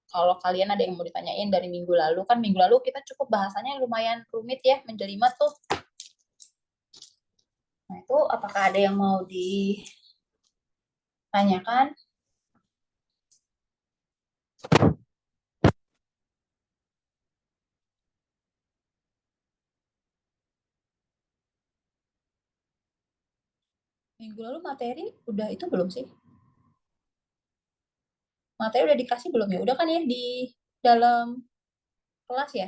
kalau kalian ada yang mau ditanyain dari minggu lalu, kan minggu lalu kita cukup bahasanya lumayan rumit ya, menjelma tuh. Nah itu apakah ada yang mau ditanyakan? Minggu lalu materi udah itu belum sih? Materi udah dikasih belum ya? Udah kan ya di dalam kelas ya?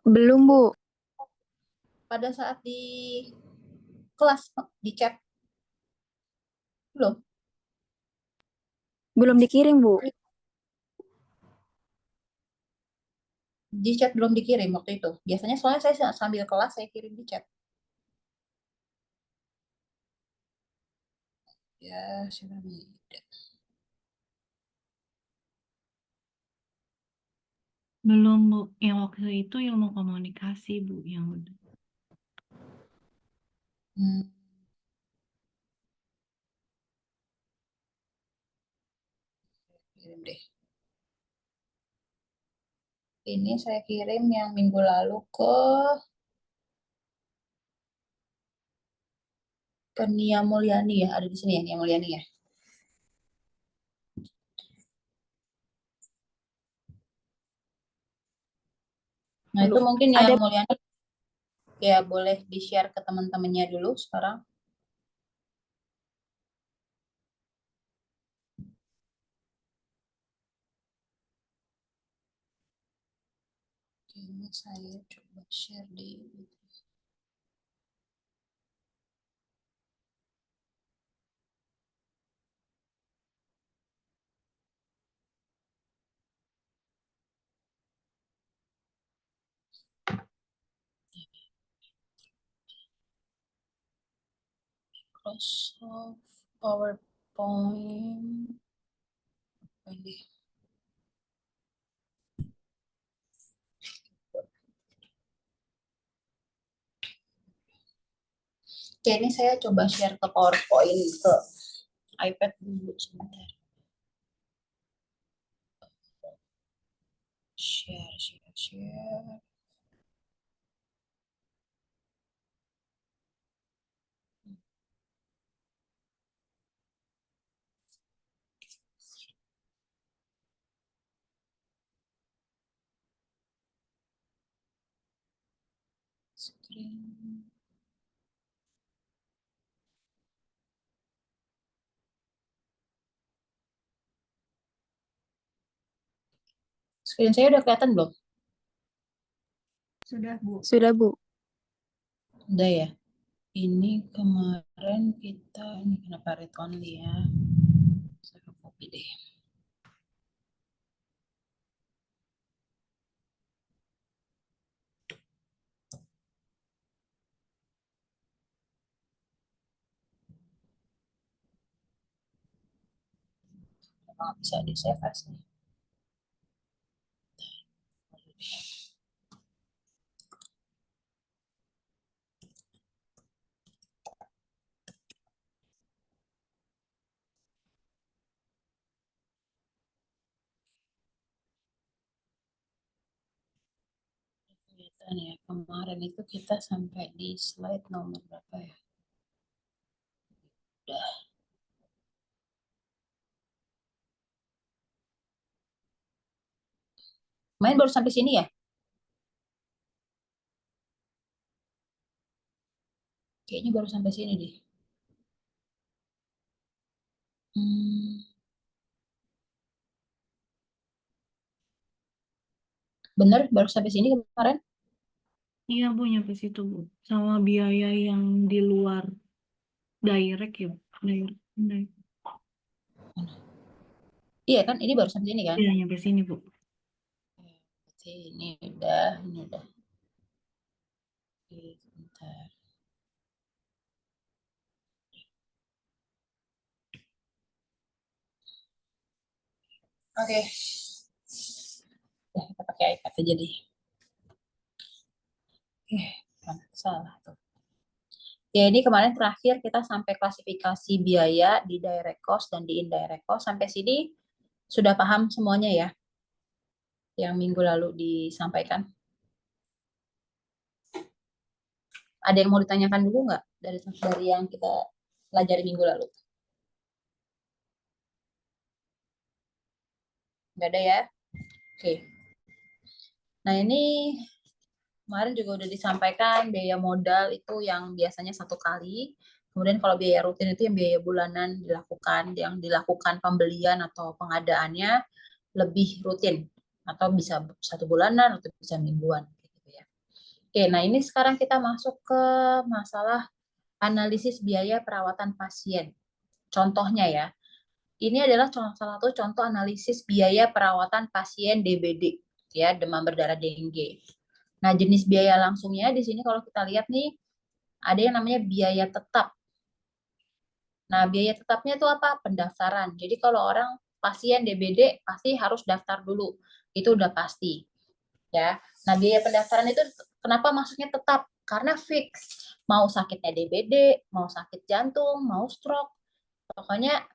Belum, Bu. Pada saat di kelas, di chat, belum? Belum dikirim, Bu. Di chat belum dikirim waktu itu. Biasanya soalnya saya sambil kelas saya kirim di chat. Ya, sudah beda. Belum, Bu. Yang waktu itu ilmu komunikasi, Bu, yang udah. Hmm. Kirim deh. Ini saya kirim yang minggu lalu ke Nia Mulyani ya. Ada di sini ya, Nia Mulyani ya. Nah, itu Belum. mungkin Nia Ada. Mulyani ya boleh di-share ke teman-temannya dulu sekarang. Ini saya coba share di Microsoft PowerPoint. Ini. Oke, ini saya coba share ke PowerPoint ke iPad dulu sebentar. Share. Screen. Screen saya udah kelihatan belum? Sudah, Bu. Sudah, Bu. Udah ya. Ini kemarin kita, ini kenapa read only ya? Saya copy deh. Nggak bisa di save as nih. Kelihatan ya, kemarin itu kita sampai di slide nomor berapa ya? Udah. Main baru sampai sini ya? Kayaknya baru sampai sini deh. Bener, baru sampai sini kemarin? Iya, Bu, nyampe situ, Bu. Sama biaya yang di luar direct ya, Bu. Direct. Iya kan, ini baru sampai sini kan? Iya, nyampe sini, Bu. Berarti ini udah. Oke, sebentar. Oke. Ya, kita pakai iPad aja deh. Salah tuh. Ya, ini kemarin terakhir kita sampai klasifikasi biaya di direct cost dan di indirect cost. Sampai sini sudah paham semuanya ya? Yang minggu lalu disampaikan. Ada yang mau ditanyakan dulu nggak dari yang kita pelajari minggu lalu? Nggak ada ya? Oke. Nah, ini kemarin juga udah disampaikan biaya modal itu yang biasanya 1 kali. Kemudian kalau biaya rutin itu yang biaya bulanan yang dilakukan pembelian atau pengadaannya lebih rutin atau bisa 1 bulanan atau bisa mingguan gitu ya. Oke, nah ini sekarang kita masuk ke masalah analisis biaya perawatan pasien. Contohnya ya, ini adalah salah satu contoh analisis biaya perawatan pasien DBD, ya, demam berdarah dengue. Nah, jenis biaya langsungnya di sini kalau kita lihat nih, ada yang namanya biaya tetap. Nah, biaya tetapnya itu apa? Pendaftaran. Jadi kalau orang pasien DBD pasti harus daftar dulu. Itu udah pasti. Ya. Nah, biaya pendaftaran itu kenapa maksudnya tetap? Karena fix. Mau sakitnya DBD, mau sakit jantung, mau stroke. Pokoknya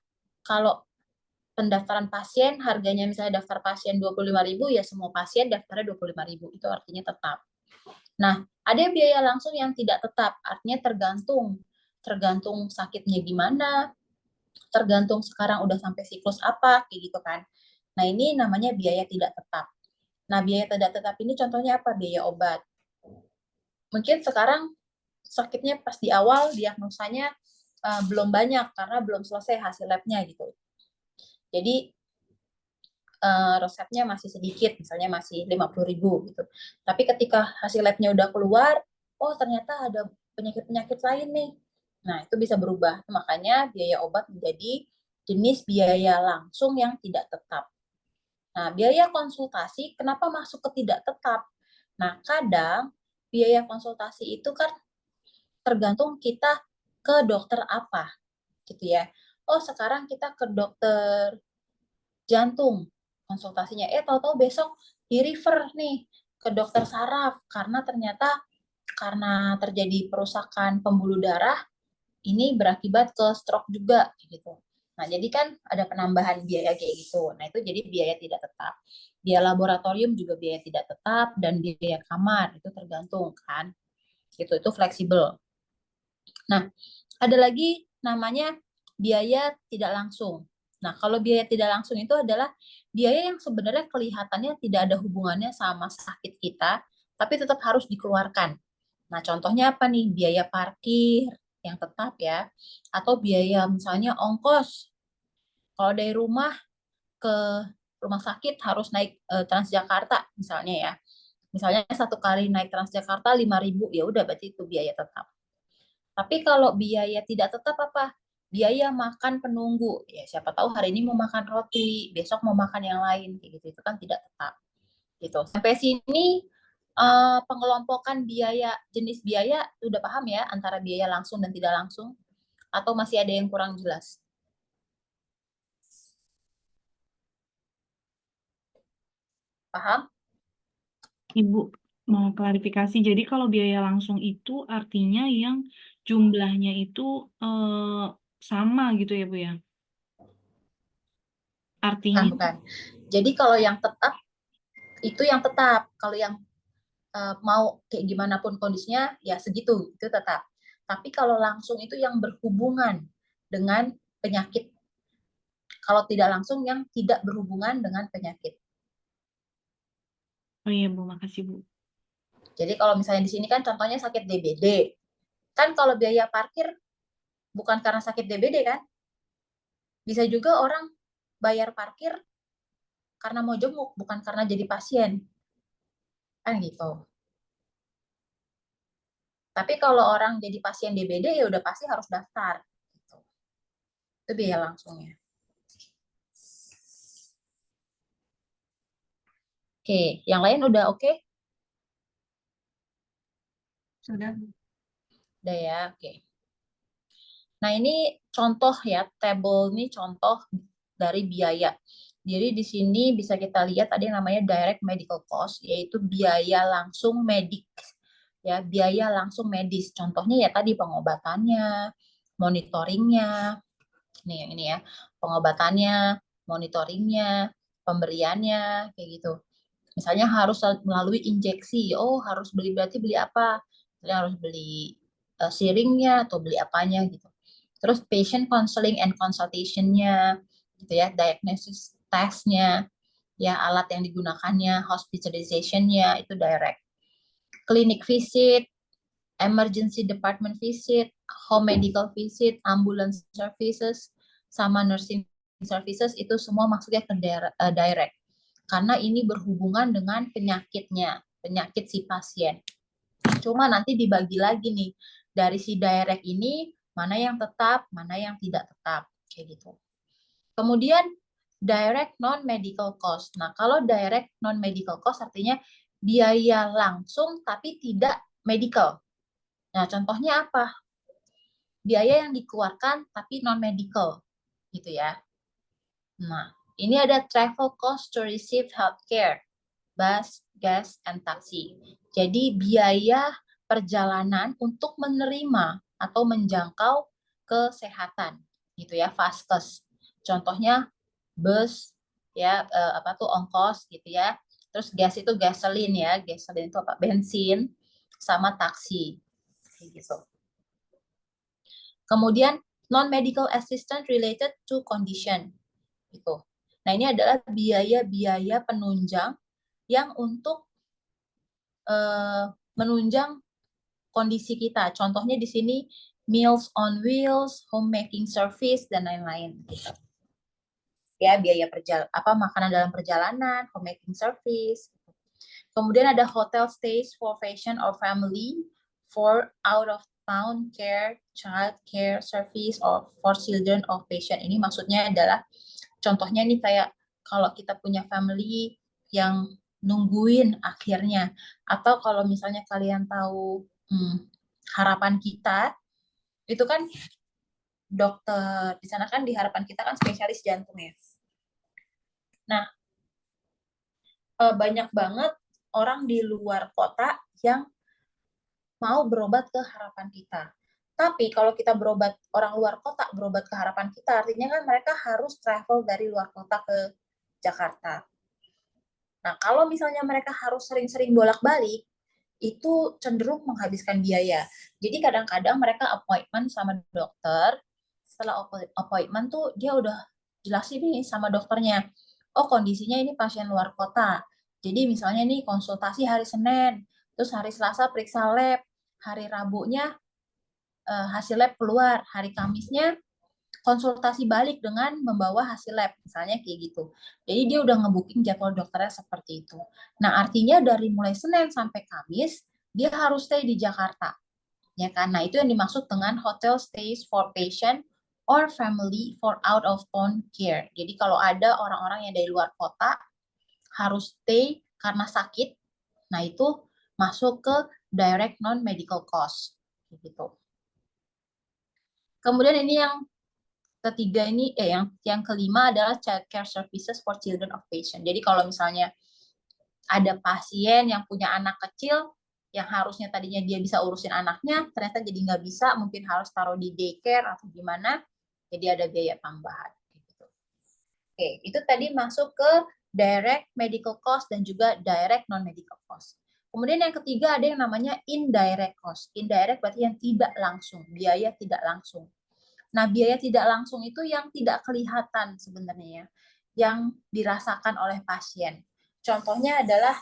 kalau pendaftaran pasien, harganya misalnya daftar pasien 25.000, ya semua pasien daftarnya 25.000. Itu artinya tetap. Nah, ada biaya langsung yang tidak tetap, artinya tergantung sakitnya gimana, tergantung sekarang udah sampai siklus apa, kayak gitu kan. Nah, ini namanya biaya tidak tetap. Nah, biaya tidak tetap ini contohnya apa? Biaya obat. Mungkin sekarang sakitnya pas di awal diagnosanya belum banyak karena belum selesai hasil labnya gitu. Jadi resepnya masih sedikit, misalnya masih 50.000 gitu. Tapi ketika hasil labnya udah keluar, oh ternyata ada penyakit-penyakit lain nih. Nah, itu bisa berubah. Makanya biaya obat menjadi jenis biaya langsung yang tidak tetap. Nah, biaya konsultasi kenapa masuk ke tidak tetap? Nah, kadang biaya konsultasi itu kan tergantung kita ke dokter apa, gitu ya. Oh, sekarang kita ke dokter jantung konsultasinya. Tahu-tahu besok di-refer nih ke dokter saraf karena ternyata karena terjadi perusakan pembuluh darah ini berakibat ke stroke juga gitu. Nah, jadi kan ada penambahan biaya kayak gitu. Nah, itu jadi biaya tidak tetap. Biaya laboratorium juga biaya tidak tetap dan biaya kamar itu tergantung kan. Itu fleksibel. Nah, ada lagi namanya biaya tidak langsung. Nah, kalau biaya tidak langsung itu adalah biaya yang sebenarnya kelihatannya tidak ada hubungannya sama sakit kita, tapi tetap harus dikeluarkan. Nah, contohnya apa nih? Biaya parkir yang tetap ya, atau biaya misalnya ongkos. Kalau dari rumah ke rumah sakit harus naik Transjakarta misalnya ya. Misalnya 1 kali naik Transjakarta 5.000, ya udah berarti itu biaya tetap. Tapi kalau biaya tidak tetap apa? Biaya makan penunggu. Ya, siapa tahu hari ini mau makan roti, besok mau makan yang lain, kayak gitu. Itu kan tidak tetap. Gitu. Sampai sini pengelompokan biaya, jenis biaya sudah paham ya antara biaya langsung dan tidak langsung? Atau masih ada yang kurang jelas? Paham? Ibu mau klarifikasi. Jadi kalau biaya langsung itu artinya yang jumlahnya itu sama gitu ya Bu ya? Artinya Bukan. Jadi kalau yang tetap, itu yang tetap. Kalau yang mau kayak gimana pun kondisinya, ya segitu, itu tetap. Tapi kalau langsung itu yang berhubungan dengan penyakit. Kalau tidak langsung yang tidak berhubungan dengan penyakit. oh iya Bu, makasih Bu. Jadi kalau misalnya di sini kan contohnya sakit DBD. Kan kalau biaya parkir bukan karena sakit DBD kan? Bisa juga orang bayar parkir karena mau jenguk, bukan karena jadi pasien. Kan gitu. Tapi kalau orang jadi pasien DBD ya udah pasti harus daftar. Gitu. Itu biaya langsungnya. Oke, yang lain udah oke? Sudah. Udah ya, oke. Nah, ini contoh ya, table ini contoh dari biaya. Jadi di sini bisa kita lihat ada yang namanya direct medical cost, yaitu biaya langsung medik. ya biaya langsung medis. Contohnya ya tadi pengobatannya, monitoringnya, nih yang ini ya, pengobatannya, monitoringnya, pemberiannya, kayak gitu. Misalnya harus melalui injeksi, oh harus berarti beli apa? Misalnya harus beli syringnya atau beli apanya gitu. Terus patient counseling and consultation-nya, gitu ya, diagnosis test-nya, ya alat yang digunakannya, hospitalization-nya itu direct. Clinic visit, emergency department visit, home medical visit, ambulance services, sama nursing services itu semua masuknya ke direct. Karena ini berhubungan dengan penyakitnya, penyakit si pasien. Cuma nanti dibagi lagi nih, dari si direct ini, mana yang tetap, mana yang tidak tetap. Kayak gitu. Kemudian, direct non-medical cost. Nah, kalau direct non-medical cost artinya biaya langsung tapi tidak medical. Nah, contohnya apa? Biaya yang dikeluarkan tapi non-medical, gitu ya. Nah, ini ada travel cost to receive healthcare, bus, gas, and taxi. Jadi biaya perjalanan untuk menerima atau menjangkau kesehatan, gitu ya, vaskes. Contohnya bus, ya apa tuh ongkos, gitu ya. Terus gas itu gasolin ya, gasolin itu apa? Bensin, sama taksi, gitu. Kemudian non-medical assistance related to condition, gitu. Nah, ini adalah biaya-biaya penunjang yang untuk menunjang kondisi kita. Contohnya di sini Meals on Wheels, homemaking service, dan lain-lain. Gitu. Ya, biaya makanan dalam perjalanan, homemaking service. Kemudian ada hotel stays for patient or family, for out of town care, child care service, or for children of patient. Ini maksudnya adalah contohnya nih kayak kalau kita punya family yang nungguin akhirnya, atau kalau misalnya kalian tahu harapan kita itu kan dokter di sana kan, di harapan kita kan spesialis jantung ya. Nah, banyak banget orang di luar kota yang mau berobat ke harapan kita. Tapi kalau kita berobat, orang luar kota berobat ke harapan kita, artinya kan mereka harus travel dari luar kota ke Jakarta. Nah, kalau misalnya mereka harus sering-sering bolak-balik, itu cenderung menghabiskan biaya. Jadi kadang-kadang mereka appointment sama dokter, setelah appointment tuh dia udah jelasin nih sama dokternya, oh kondisinya ini pasien luar kota. Jadi misalnya nih konsultasi hari Senin, terus hari Selasa periksa lab, hari Rabunya hasil lab keluar, hari Kamisnya konsultasi balik dengan membawa hasil lab, misalnya kayak gitu. Jadi dia udah ngebooking jadwal dokternya seperti itu. Nah, artinya dari mulai Senin sampai Kamis, dia harus stay di Jakarta. Ya kan? Nah, itu yang dimaksud dengan hotel stays for patient or family for out of town care. Jadi kalau ada orang-orang yang dari luar kota harus stay karena sakit, nah itu masuk ke direct non-medical cost. Gitu. Kemudian ini yang ketiga ini yang kelima adalah child care services for children of patient. Jadi kalau misalnya ada pasien yang punya anak kecil yang harusnya tadinya dia bisa urusin anaknya, ternyata jadi nggak bisa, mungkin harus taruh di daycare atau gimana, jadi ada biaya tambahan. Gitu. Oke, itu tadi masuk ke direct medical cost dan juga direct non-medical cost. Kemudian yang ketiga ada yang namanya indirect cost. Indirect berarti yang tidak langsung, biaya tidak langsung. Nah, biaya tidak langsung itu yang tidak kelihatan sebenarnya, yang dirasakan oleh pasien. Contohnya adalah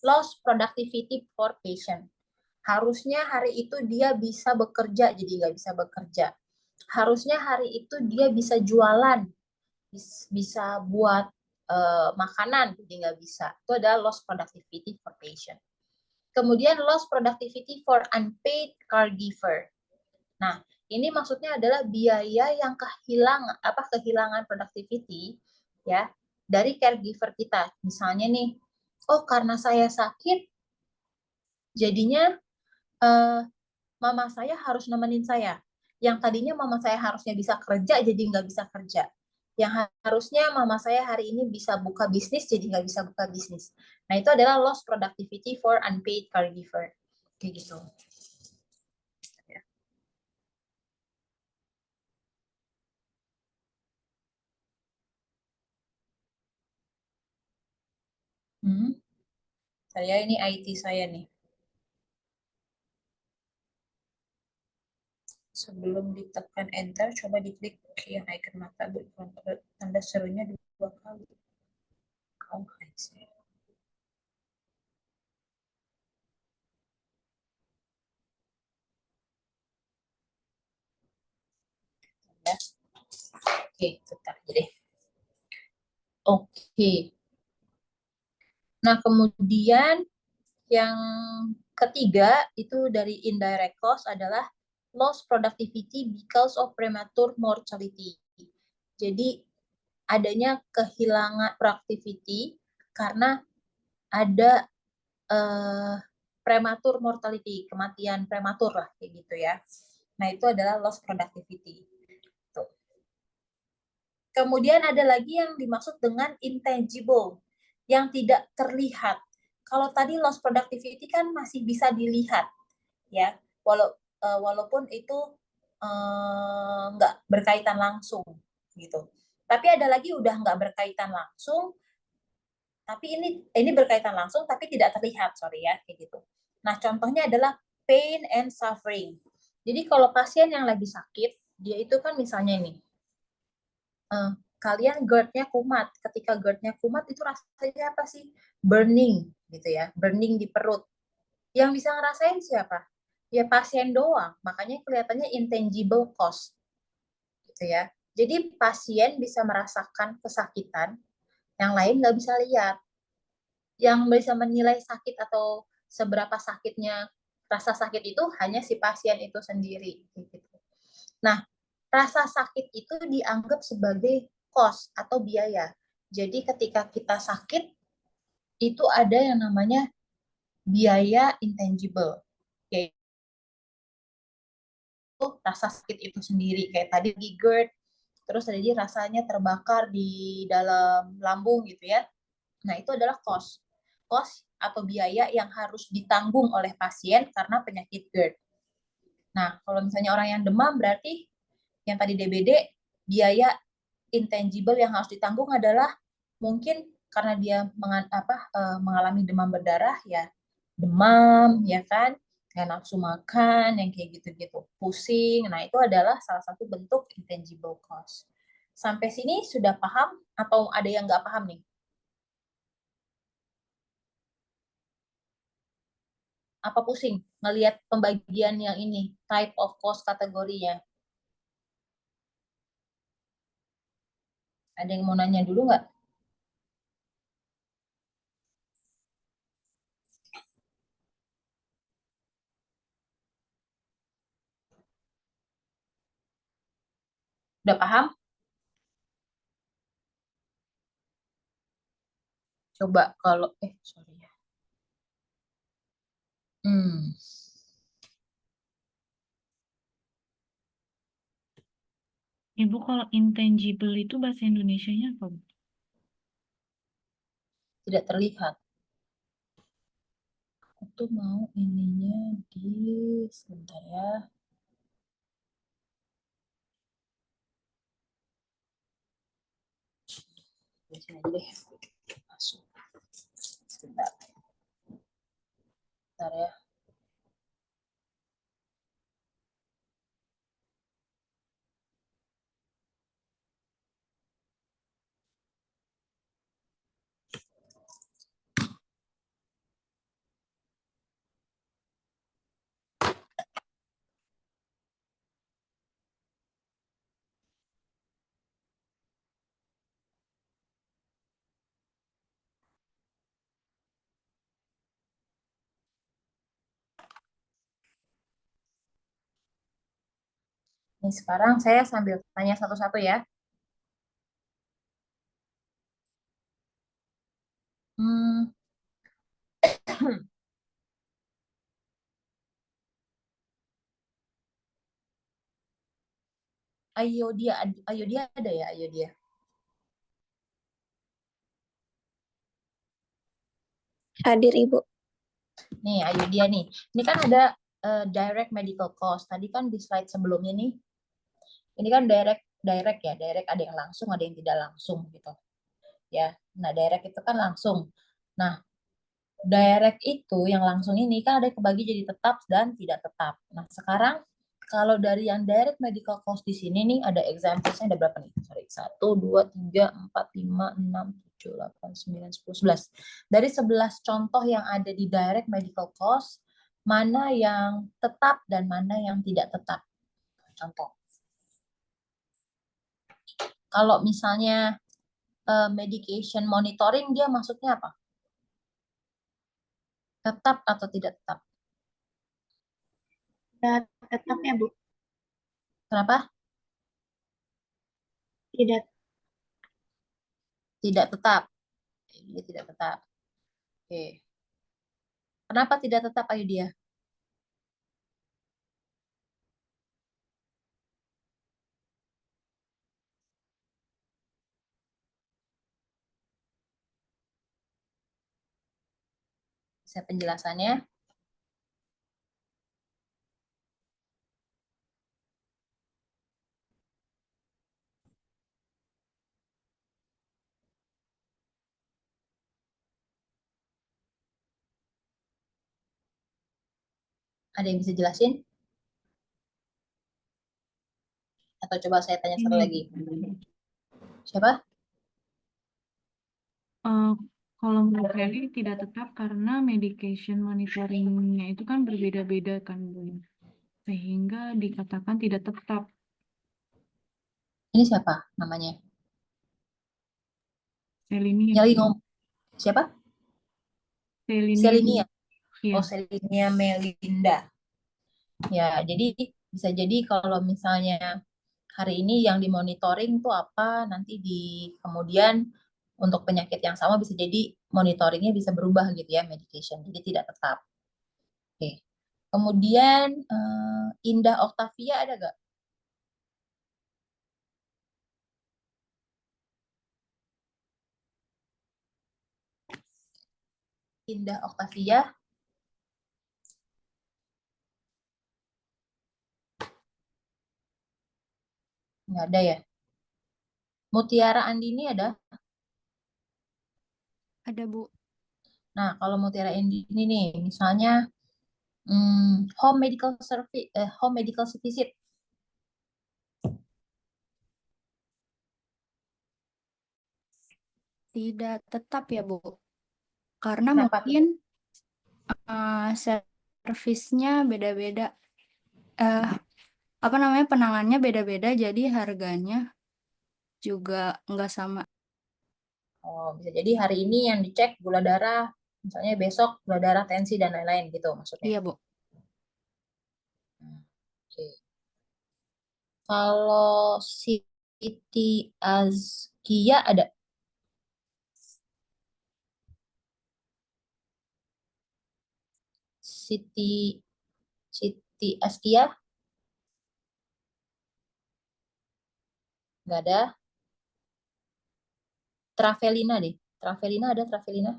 loss productivity for patient. Harusnya hari itu dia bisa bekerja, jadi nggak bisa bekerja. Harusnya hari itu dia bisa jualan, bisa buat makanan, jadi nggak bisa. Itu adalah loss productivity for patient. Kemudian loss productivity for unpaid caregiver. Nah, ini maksudnya adalah biaya yang kehilangan productivity ya dari caregiver kita. Misalnya nih, oh karena saya sakit, jadinya mama saya harus nemenin saya. Yang tadinya mama saya harusnya bisa kerja, jadi nggak bisa kerja. Yang harusnya mama saya hari ini bisa buka bisnis, jadi nggak bisa buka bisnis. Nah, itu adalah loss productivity for unpaid caregiver. Kayak gitu. Ya. Saya ini IT saya nih. Sebelum ditekan enter, coba diklik yang icon mata tanda serunya 2 kali. Oh, ya. Oke, bentar aja deh. Oke. Nah, kemudian yang ketiga itu dari indirect cost adalah lost productivity because of premature mortality. Jadi adanya kehilangan productivity karena ada prematur mortality, kematian prematur lah kayak gitu ya. Nah, itu adalah lost productivity. Tuh. Kemudian ada lagi yang dimaksud dengan intangible, yang tidak terlihat. Kalau tadi lost productivity kan masih bisa dilihat, ya, walaupun itu nggak berkaitan langsung, gitu. Tapi ada lagi udah nggak berkaitan langsung, tapi ini berkaitan langsung, tapi tidak terlihat, sorry ya, kayak gitu. Nah, contohnya adalah pain and suffering. Jadi kalau pasien yang lagi sakit, dia itu kan misalnya ini, kalian GERD-nya kumat. Ketika GERD-nya kumat itu rasanya apa sih? Burning gitu ya, burning di perut. Yang bisa ngerasain siapa? Ya pasien doang. Makanya kelihatannya intangible cost gitu ya. Jadi pasien bisa merasakan kesakitan, yang lain nggak bisa lihat. Yang bisa menilai sakit atau seberapa sakitnya rasa sakit itu hanya si pasien itu sendiri. Gitu. Nah, rasa sakit itu dianggap sebagai cost atau biaya. Jadi ketika kita sakit, itu ada yang namanya biaya intangible. Yaitu rasa sakit itu sendiri. Kayak tadi di GERD, terus tadi rasanya terbakar di dalam lambung gitu ya. Nah, itu adalah cost. Cost atau biaya yang harus ditanggung oleh pasien karena penyakit GERD. Nah, kalau misalnya orang yang demam berarti yang tadi DBD, biaya intangible yang harus ditanggung adalah mungkin karena dia mengalami demam berdarah ya, demam ya kan, nggak nafsu makan yang kayak gitu-gitu, pusing. Nah, itu adalah salah satu bentuk intangible cost. Sampai sini sudah paham atau ada yang nggak paham nih? Apa pusing ngelihat pembagian yang ini, type of cost kategorinya? Ada yang mau nanya dulu nggak? Udah paham? Coba kalau sorry ya. Hmm, Ibu kalau intangible itu bahasa Indonesianya apa, Bu? tidak terlihat. Aku tuh mau ininya di sebentar ya. Di sini aja deh. Masuk. Sebentar. Sebentar ya. Ini sekarang saya sambil tanya satu-satu ya. Hmm. Ayo dia ada ya, ayo dia. Hadir Ibu. Nih, ayo dia nih. Ini kan ada direct medical cost. Tadi kan di slide sebelumnya nih, ini kan direct ya, direct ada yang langsung, ada yang tidak langsung gitu. Ya. Nah, direct itu kan langsung. Nah, direct itu yang langsung ini kan ada kebagi jadi tetap dan tidak tetap. Nah, sekarang kalau dari yang direct medical cost di sini nih ada example-nya ada berapa nih? Sorry, 1, 2, 3, 4, 5, 6, 7, 8, 9, 10, 11. Dari 11 contoh yang ada di direct medical cost, mana yang tetap dan mana yang tidak tetap? Contoh. Kalau misalnya medication monitoring, dia maksudnya apa? Tetap atau tidak tetap? Tetap ya, Bu. Kenapa? Tidak. Tidak tetap. Dia tidak tetap. Oke. Kenapa tidak tetap, ayo dia? Bisa penjelasannya? Ada yang bisa jelasin? Atau coba saya tanya sekali Ini lagi. Siapa? eh, kalau menurut saya ini tidak tetap karena medication monitoringnya itu kan berbeda-beda kan, Bu. Sehingga dikatakan tidak tetap. Ini siapa namanya? Selinia, Yang lagi ngomong. Siapa? Selinia, Selinia. iya. Oh, Selinia Melinda. Ya, jadi bisa jadi kalau misalnya hari ini yang dimonitoring itu apa, nanti di kemudian untuk penyakit yang sama bisa jadi monitoringnya bisa berubah gitu ya, medication. Jadi tidak tetap. Oke. Kemudian Indah Octavia ada gak? Indah Octavia nggak ada ya. Mutiara Andini ada. Ada, Bu. Nah, kalau Mutiara Andini nih, misalnya home medical visit. Tidak tetap ya, Bu. Karena Kenapa tuh? mungkin servisnya beda-beda. Eh, apa namanya, penanganannya beda-beda, jadi harganya juga nggak sama. Oh, bisa jadi hari ini yang dicek gula darah, misalnya besok gula darah, tensi dan lain-lain gitu maksudnya. Iya, Bu. Oke. Kalau Siti Azkia ada. Siti Siti Azkia nggak ada. Travelina deh. Travelina ada Travelina.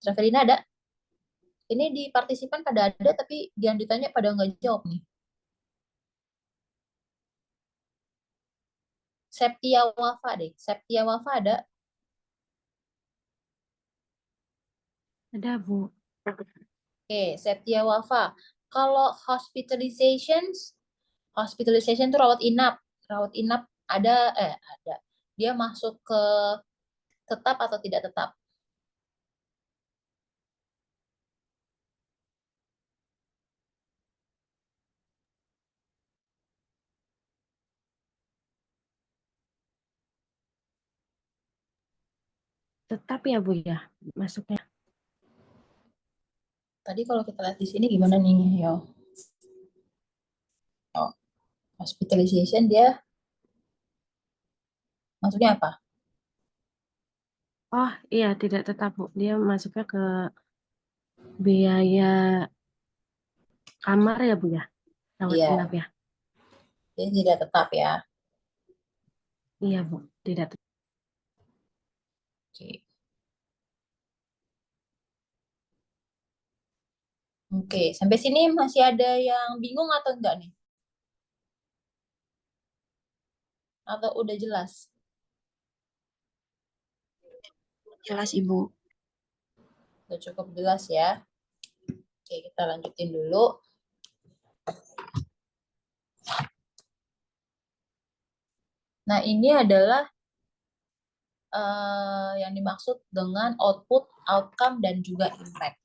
Travelina ada. Ini di partisipan pada ada, tapi yang ditanya pada nggak jawab nih. Septia Wafa deh. Septia Wafa ada. Ada, Bu. Oke, Septia Wafa. Kalau hospitalization tuh rawat inap. Rawat inap ada. Dia masuk ke tetap atau tidak tetap? Tetap ya Bu ya masuknya. Tadi kalau kita lihat di sini gimana nih, yo? Oh, hospitalization dia maksudnya apa? Oh iya tidak tetap Bu. Dia masuknya ke biaya kamar ya Bu ya. Rawat Iya, inap ya. dia tidak tetap ya. Iya, Bu. Tidak tetap. Oke. Oke, sampai sini masih ada yang bingung atau enggak nih? Atau udah jelas? Jelas, Ibu. Udah cukup jelas ya. Oke, kita lanjutin dulu. Nah, ini adalah yang dimaksud dengan output, outcome, dan juga impact.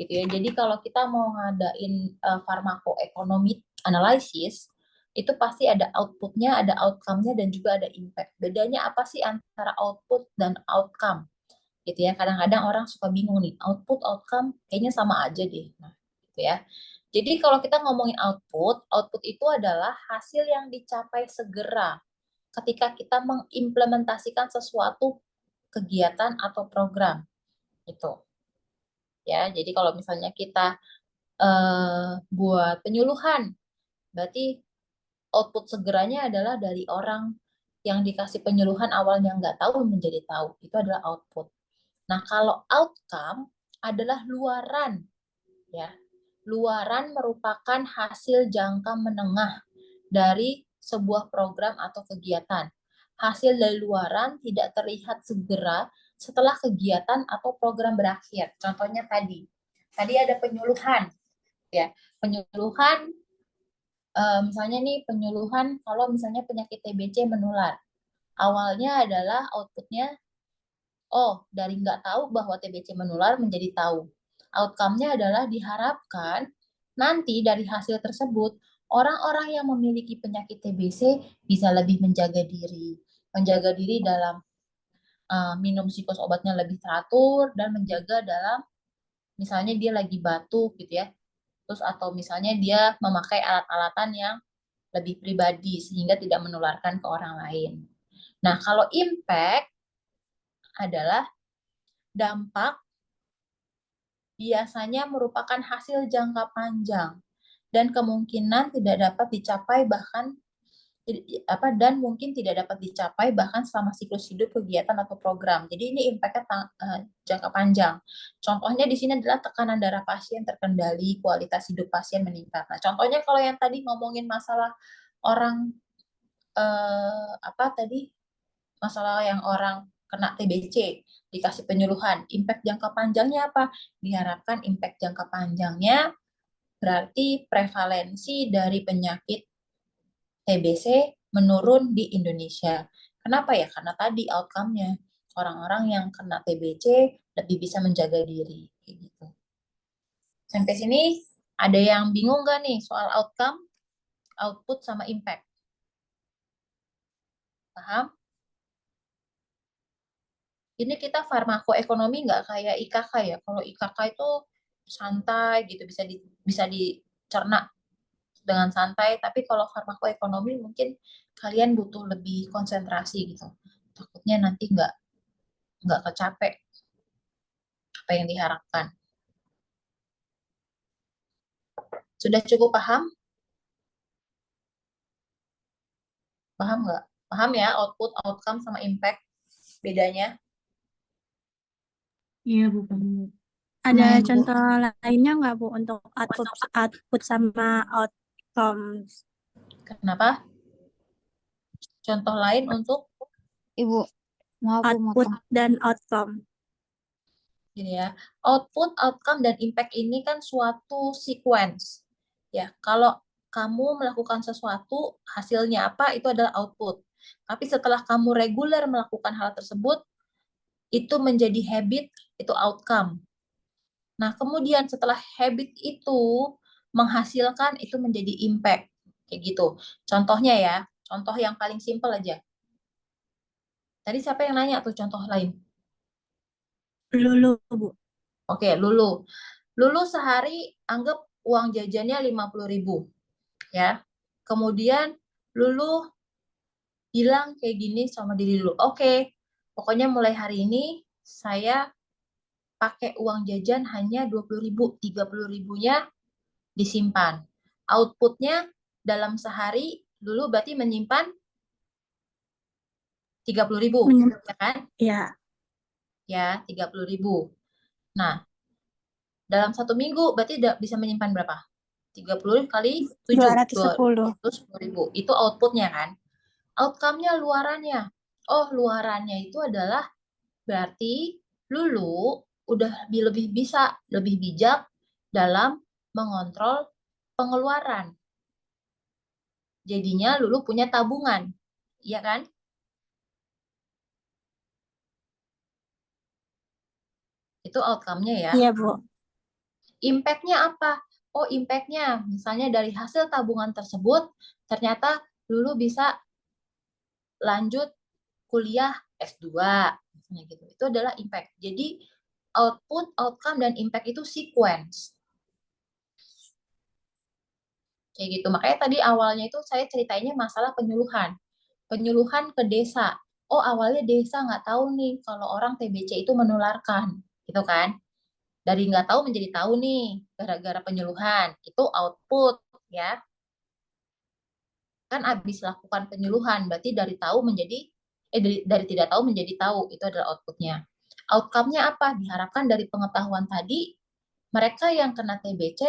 Gitu ya. Jadi kalau kita mau ngadain pharmacoeconomic analysis, itu pasti ada outputnya, ada outcome-nya, dan juga ada impact. Bedanya apa sih antara output dan outcome? Gitu ya. Kadang-kadang orang suka bingung nih, output, outcome, kayaknya sama aja deh. Nah, gitu ya. Jadi kalau kita ngomongin output, output itu adalah hasil yang dicapai segera ketika kita mengimplementasikan sesuatu kegiatan atau program gitu ya. Jadi kalau misalnya kita buat penyuluhan, berarti output segeranya adalah dari orang yang dikasih penyuluhan awalnya nggak tahu menjadi tahu, itu adalah output. Nah, kalau outcome adalah luaran ya. Luaran merupakan hasil jangka menengah dari sebuah program atau kegiatan. Hasil dari luaran tidak terlihat segera setelah kegiatan atau program berakhir. Contohnya tadi ada penyuluhan, ya. Penyuluhan, misalnya nih penyuluhan kalau misalnya penyakit TBC menular. Awalnya adalah outputnya, oh dari nggak tahu bahwa TBC menular menjadi tahu. Outcome-nya adalah diharapkan nanti dari hasil tersebut orang-orang yang memiliki penyakit TBC bisa lebih menjaga diri dalam minum siklus obatnya lebih teratur dan menjaga dalam misalnya dia lagi batuk gitu ya, terus atau misalnya dia memakai alat-alatan yang lebih pribadi sehingga tidak menularkan ke orang lain. Nah, kalau impact adalah dampak biasanya merupakan hasil jangka panjang dan kemungkinan tidak dapat dicapai mungkin tidak dapat dicapai bahkan selama siklus hidup kegiatan atau program. Jadi ini impact-nya jangka panjang. Contohnya di sini adalah tekanan darah pasien terkendali, kualitas hidup pasien meningkat. Nah, contohnya kalau yang tadi ngomongin masalah orang masalah yang orang kena TBC dikasih penyuluhan, impact jangka panjangnya apa? Diharapkan impact jangka panjangnya berarti prevalensi dari penyakit TBC menurun di Indonesia. Kenapa ya? Karena tadi outcome-nya orang-orang yang kena TBC lebih bisa menjaga diri. Kayak gitu. Sampai sini ada yang bingung nggak nih soal outcome, output, sama impact? Paham? Ini kita farmakoekonomi nggak kayak IKK ya. Kalau IKK itu santai gitu, bisa dicerna dengan santai. Tapi kalau farmakoekonomi mungkin kalian butuh lebih konsentrasi gitu. Takutnya nanti nggak kecapek apa yang diharapkan. Sudah cukup paham? Paham nggak? Paham ya output, outcome, sama impact bedanya? Iya, Bu. Paham. Ada Lumayan, Bu. contoh lainnya nggak, Bu, untuk output sama outcomes? Kenapa? Contoh lain untuk Ibu, maaf Bu Output motong. dan outcome. gini ya. Output, outcome, dan impact ini kan suatu sequence. Ya, kalau kamu melakukan sesuatu, hasilnya apa, itu adalah output. Tapi setelah kamu reguler melakukan hal tersebut, itu menjadi habit, itu outcome. Nah, kemudian setelah habit itu menghasilkan, itu menjadi impact. Kayak gitu. Contohnya ya, contoh yang paling simpel aja. Tadi siapa yang nanya tuh contoh lain? Lulu, Bu. Oke, Lulu. Lulu sehari anggap uang jajannya 50.000. Ya. Kemudian Lulu bilang kayak gini sama diri Lulu. Oke, pokoknya mulai hari ini saya pakai uang jajan hanya 20.000. 30.000-nya disimpan. Outputnya dalam sehari Lulu berarti menyimpan 30.000, Men- ya kan? Ya, Ya, 30.000. Nah, dalam 1 minggu berarti bisa menyimpan berapa? 30 kali 7, 210. 210.000. Itu outputnya kan? Outcome-nya luarannya. Oh, luarannya itu adalah berarti Lulu udah lebih bijak dalam mengontrol pengeluaran. Jadinya Lulu punya tabungan. Iya kan? Itu outcome-nya ya. Iya, Bu. Impact-nya apa? Oh, impact-nya misalnya dari hasil tabungan tersebut, ternyata Lulu bisa lanjut kuliah S2, misalnya gitu. Itu adalah impact. Jadi, output, outcome, dan impact itu sequence. Kayak gitu. Makanya tadi awalnya itu saya ceritainnya masalah penyuluhan. Penyuluhan ke desa. Oh, awalnya desa nggak tahu nih kalau orang TBC itu menularkan. Gitu kan? Dari nggak tahu menjadi tahu nih, gara-gara penyuluhan. Itu output, ya. Kan habis lakukan penyuluhan, berarti dari tahu menjadi, dari tidak tahu menjadi tahu. Itu adalah outputnya. Outcome-nya apa? Diharapkan dari pengetahuan tadi, mereka yang kena TBC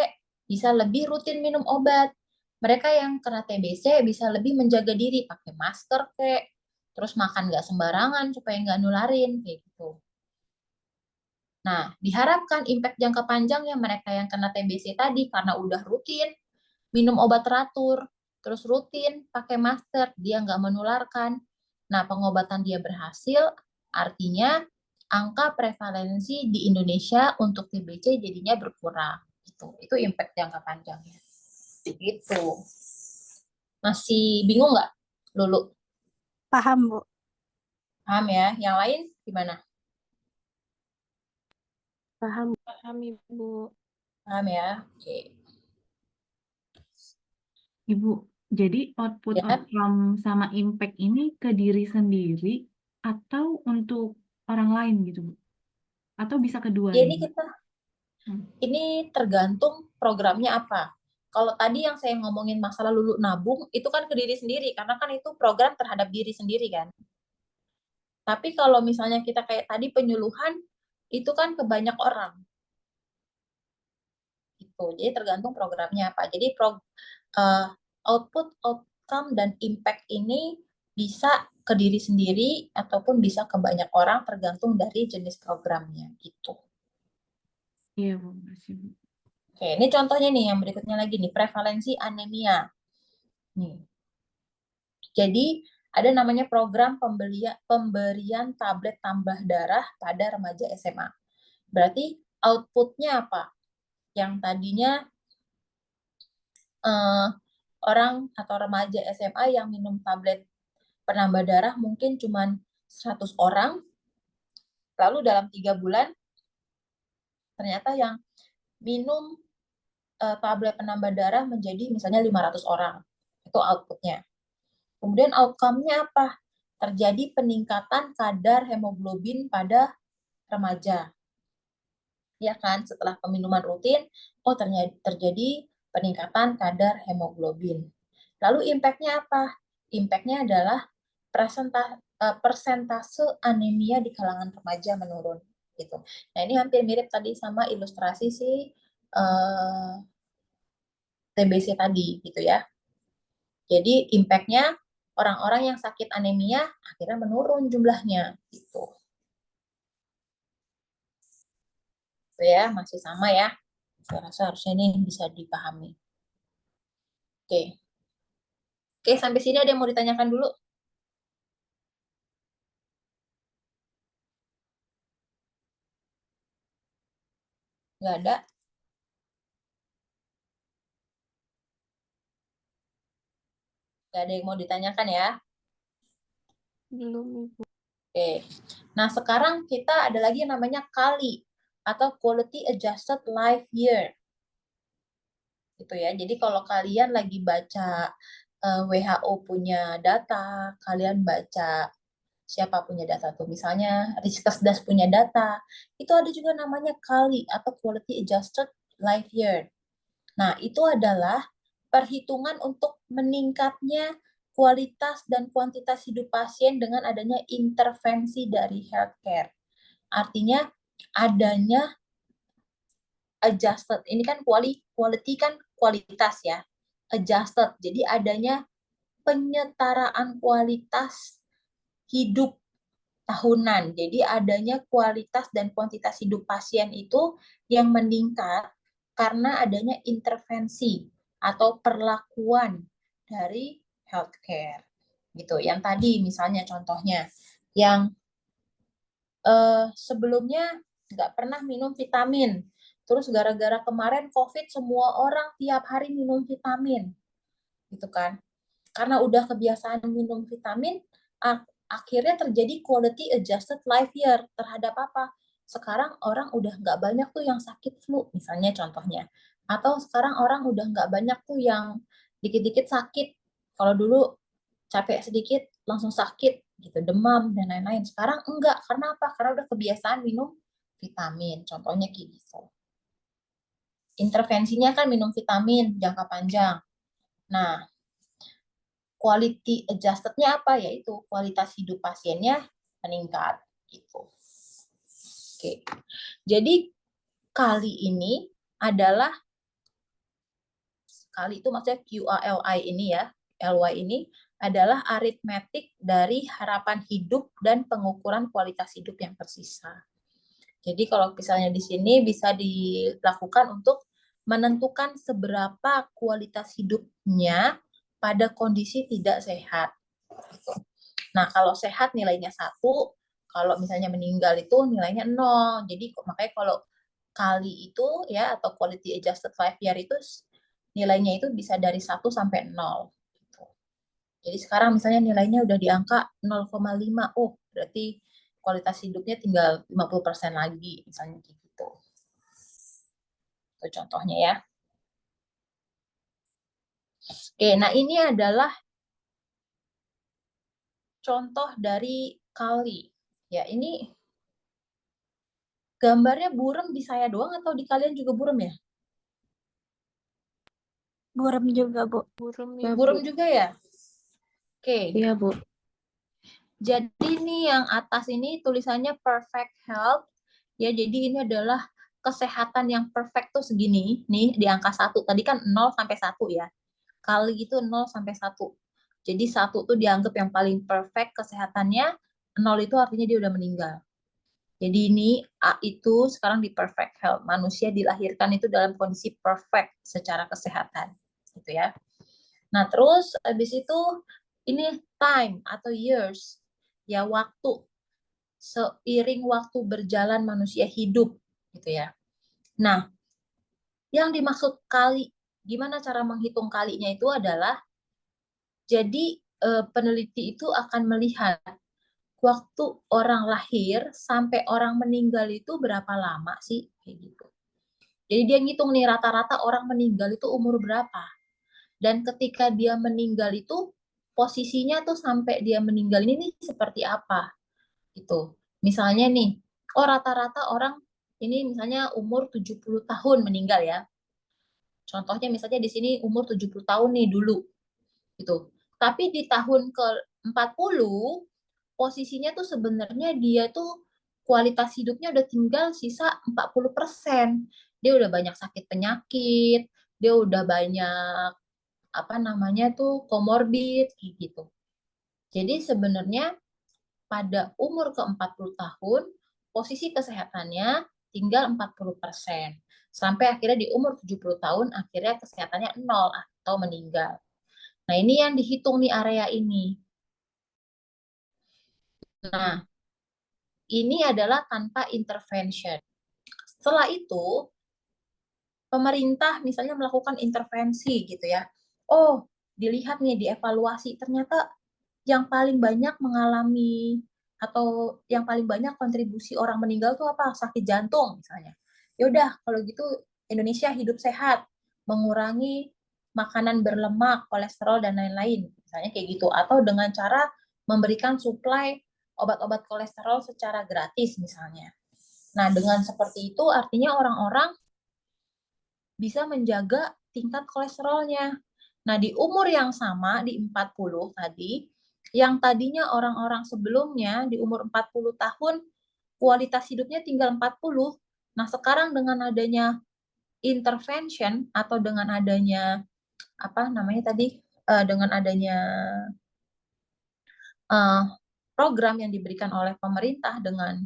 bisa lebih rutin minum obat. Mereka yang kena TBC bisa lebih menjaga diri, pakai masker kek, terus makan nggak sembarangan supaya nggak nularin, kayak gitu. Nah, diharapkan impact jangka panjangnya mereka yang kena TBC tadi, karena udah rutin minum obat teratur, terus rutin pakai masker, dia nggak menularkan. Nah, pengobatan dia berhasil, artinya angka prevalensi di Indonesia untuk TBC jadinya berkurang. Itu impact jangka panjangnya. Gitu. Masih bingung nggak, Lulu? Paham, Bu. Paham ya? Yang lain gimana? Paham, Ibu. Paham ya? Oke. Ibu, jadi output Ya. outcome sama impact ini ke diri sendiri atau untuk orang lain gitu, Bu? Atau bisa Ya, keduanya? ini tergantung programnya apa. Kalau tadi yang saya ngomongin masalah Lulu nabung, itu kan ke diri sendiri, karena kan itu program terhadap diri sendiri kan. Tapi kalau misalnya kita kayak tadi penyuluhan, itu kan ke banyak orang. Gitu. Jadi tergantung programnya apa. Jadi output, outcome, dan impact ini bisa ke diri sendiri ataupun bisa ke banyak orang tergantung dari jenis programnya gitu. Iya, Bu. Makasih, Bu. Oke, ini contohnya nih yang berikutnya lagi nih, prevalensi anemia. Nih. Jadi ada namanya program pemberian tablet tambah darah pada remaja SMA. Berarti outputnya apa? Yang tadinya orang atau remaja SMA yang minum tablet penambah darah mungkin cuma 100 orang, lalu dalam 3 bulan ternyata yang minum tablet penambah darah menjadi misalnya 500 orang. Itu outputnya. Kemudian outcome-nya apa? Terjadi peningkatan kadar hemoglobin pada remaja. Ya kan, setelah peminuman rutin, oh ternyata terjadi peningkatan kadar hemoglobin. Lalu impact-nya apa? Impact-nya adalah persentase anemia di kalangan remaja menurun. Gitu. Nah, ini hampir mirip tadi sama ilustrasi si TBC tadi, gitu ya. Jadi impact-nya orang-orang yang sakit anemia akhirnya menurun jumlahnya, gitu. Itu ya, masih sama ya. Saya rasa harusnya ini bisa dipahami. Oke. Oke, sampai sini ada yang mau ditanyakan dulu? Nggak ada? Nggak ada yang mau ditanyakan ya? Belum, Ibu. Oke. Nah, sekarang kita ada lagi yang namanya KALI atau Quality Adjusted Life Year. Gitu ya. Jadi kalau kalian lagi baca WHO punya data, kalian baca siapa punya data tuh, misalnya Riskesdas punya data, itu ada juga namanya KALI atau Quality Adjusted Life Year. Nah, itu adalah perhitungan untuk meningkatnya kualitas dan kuantitas hidup pasien dengan adanya intervensi dari healthcare. Artinya adanya adjusted. Ini kan quality kan kualitas ya. Adjusted. Jadi adanya penyetaraan kualitas hidup tahunan. Jadi adanya kualitas dan kuantitas hidup pasien itu yang meningkat karena adanya intervensi atau perlakuan dari healthcare. Gitu. Yang tadi misalnya contohnya yang sebelumnya nggak pernah minum vitamin. Terus gara-gara kemarin COVID semua orang tiap hari minum vitamin. Gitu kan. Karena udah kebiasaan minum vitamin, akhirnya terjadi quality adjusted life year terhadap apa? Sekarang orang udah nggak banyak tuh yang sakit flu, misalnya contohnya. Atau sekarang orang udah nggak banyak tuh yang dikit-dikit sakit. Kalau dulu capek sedikit langsung sakit, gitu, demam dan lain-lain. Sekarang enggak, karena apa? Karena udah kebiasaan minum vitamin, contohnya kayak gitu. Intervensinya kan minum vitamin jangka panjang. Nah, quality adjusted-nya apa? Yaitu kualitas hidup pasiennya meningkat. Gitu. Oke. Jadi kali ini adalah, kali itu maksudnya QALI ini ya, LY ini adalah aritmetik dari harapan hidup dan pengukuran kualitas hidup yang tersisa. Jadi kalau misalnya di sini bisa dilakukan untuk menentukan seberapa kualitas hidupnya pada kondisi tidak sehat. Nah, kalau sehat nilainya 1, kalau misalnya meninggal itu nilainya 0. Jadi makanya kalau kali itu ya, atau quality adjusted life year itu nilainya itu bisa dari 1 sampai 0. Gitu. Jadi sekarang misalnya nilainya udah di angka 0,5. Oh, berarti kualitas hidupnya tinggal 50% lagi, misalnya gitu. Itu contohnya ya. Oke, nah ini adalah contoh dari kali. Ya, ini gambarnya burem di saya doang atau di kalian juga burem ya? Burem juga, Bu. Burem Ya, Ibu. Burem juga ya? Oke. Iya, Bu. Jadi nih yang atas ini tulisannya perfect health. Ya, jadi ini adalah kesehatan yang perfect tuh segini. Nih di angka 1. Tadi kan 0 sampai 1 ya. Kali itu 0 sampai 1. Jadi 1 tuh dianggap yang paling perfect kesehatannya. 0 itu artinya dia udah meninggal. Jadi ini A itu sekarang di perfect health. Manusia dilahirkan itu dalam kondisi perfect secara kesehatan. Gitu ya. Nah, terus habis itu ini time atau years. Ya, waktu. Seiring waktu berjalan manusia hidup. Gitu ya. Nah, yang dimaksud kali, gimana cara menghitung kalinya itu adalah, jadi peneliti itu akan melihat waktu orang lahir sampai orang meninggal itu berapa lama sih, kayak gitu. Jadi dia ngitung nih rata-rata orang meninggal itu umur berapa. Dan ketika dia meninggal itu posisinya tuh sampai dia meninggal ini seperti apa gitu. Misalnya nih, oh rata-rata orang ini misalnya umur 70 tahun meninggal ya. Contohnya misalnya di sini umur 70 tahun nih dulu gitu. Tapi di tahun ke-40 posisinya tuh sebenarnya dia tuh kualitas hidupnya udah tinggal sisa 40%. Dia udah banyak sakit penyakit, dia udah banyak apa namanya tuh komorbid gitu. Jadi sebenarnya pada umur ke-40 tahun posisi kesehatannya tinggal 40%. Sampai akhirnya di umur 70 tahun akhirnya kesehatannya 0 atau meninggal. Nah, ini yang dihitung nih area ini. Nah, ini adalah tanpa intervention. Setelah itu, pemerintah misalnya melakukan intervensi gitu ya. Oh, dilihat nih, dievaluasi. Ternyata yang paling banyak mengalami atau yang paling banyak kontribusi orang meninggal tuh apa? Sakit jantung misalnya. Ya udah, kalau gitu Indonesia hidup sehat, mengurangi makanan berlemak, kolesterol dan lain-lain. Misalnya kayak gitu. Atau dengan cara memberikan suplai obat-obat kolesterol secara gratis misalnya. Nah, dengan seperti itu artinya orang-orang bisa menjaga tingkat kolesterolnya. Nah, di umur yang sama, di 40 tadi, yang tadinya orang-orang sebelumnya di umur 40 tahun, kualitas hidupnya tinggal 40. Nah, sekarang dengan adanya intervention atau dengan adanya, apa namanya tadi, dengan adanya program yang diberikan oleh pemerintah dengan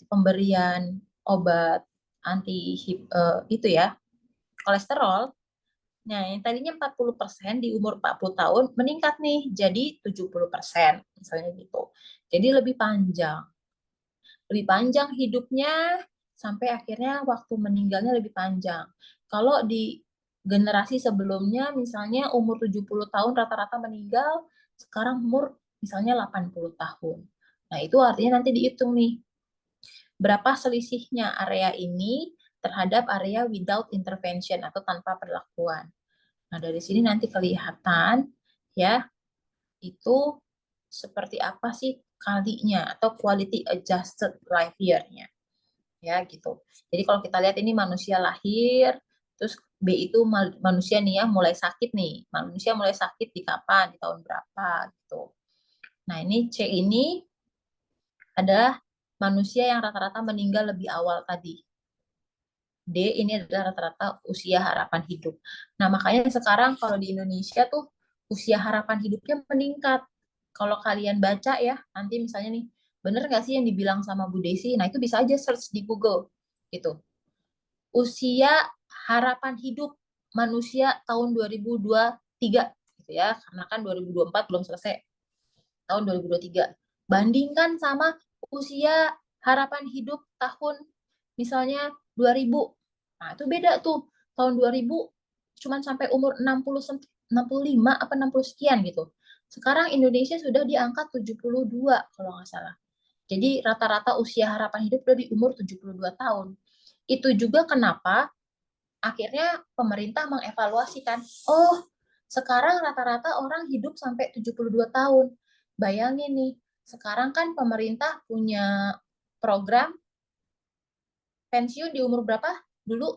pemberian obat anti itu ya, kolesterol. Nah, yang tadinya 40% di umur 40 tahun meningkat nih jadi 70%, misalnya gitu. Jadi lebih panjang hidupnya sampai akhirnya waktu meninggalnya lebih panjang. Kalau di generasi sebelumnya misalnya umur 70 tahun rata-rata meninggal, sekarang umur misalnya 80 tahun. Nah, itu artinya nanti dihitung nih, berapa selisihnya area ini terhadap area without intervention atau tanpa perlakuan. Nah, dari sini nanti kelihatan ya, itu seperti apa sih kalinya atau quality adjusted life year-nya. Ya, gitu. Jadi kalau kita lihat ini manusia lahir, terus B itu manusia nih ya mulai sakit nih. Manusia mulai sakit di kapan? Di tahun berapa gitu. Nah, ini C ini adalah manusia yang rata-rata meninggal lebih awal tadi. D ini adalah rata-rata usia harapan hidup. Nah, makanya sekarang kalau di Indonesia tuh usia harapan hidupnya meningkat. Kalau kalian baca ya, nanti misalnya nih, bener nggak sih yang dibilang sama Bu Desi? Nah, itu bisa aja search di Google. Gitu. Usia harapan hidup manusia tahun 2023. Gitu ya, karena kan 2024 belum selesai. Tahun 2023. Bandingkan sama usia harapan hidup tahun misalnya 2000. Nah, itu beda tuh. Tahun 2000 cuman sampai umur 65 apa 60 sekian gitu. Sekarang Indonesia sudah di angka 72 kalau nggak salah. Jadi rata-rata usia harapan hidup udah di umur 72 tahun. Itu juga kenapa akhirnya pemerintah mengevaluasikan, oh, sekarang rata-rata orang hidup sampai 72 tahun. Bayangin nih, sekarang kan pemerintah punya program pensiun di umur berapa? Dulu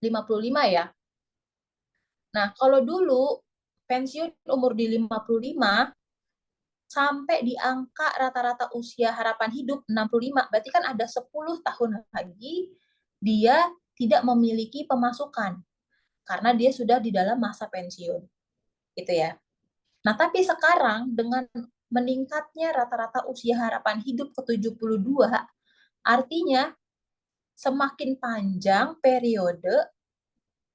55 ya. Nah, kalau dulu pensiun umur di 55 sampai di angka rata-rata usia harapan hidup 65, berarti kan ada 10 tahun lagi dia tidak memiliki pemasukan karena dia sudah di dalam masa pensiun. Gitu ya. Nah, tapi sekarang dengan meningkatnya rata-rata usia harapan hidup ke 72, artinya semakin panjang periode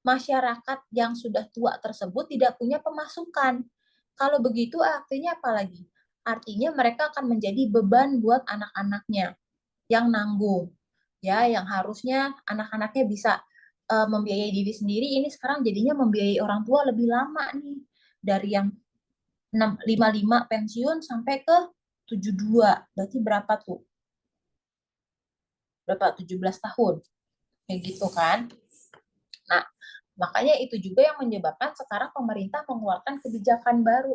masyarakat yang sudah tua tersebut tidak punya pemasukan. Kalau begitu artinya apa lagi? Artinya mereka akan menjadi beban buat anak-anaknya yang nanggung. Ya, yang harusnya anak-anaknya bisa membiayai diri sendiri, ini sekarang jadinya membiayai orang tua lebih lama nih. Dari yang 55 pensiun sampai ke 72. Berarti berapa tuh? Berapa? 17 tahun. Kayak gitu kan? Nah, makanya itu juga yang menyebabkan sekarang pemerintah mengeluarkan kebijakan baru.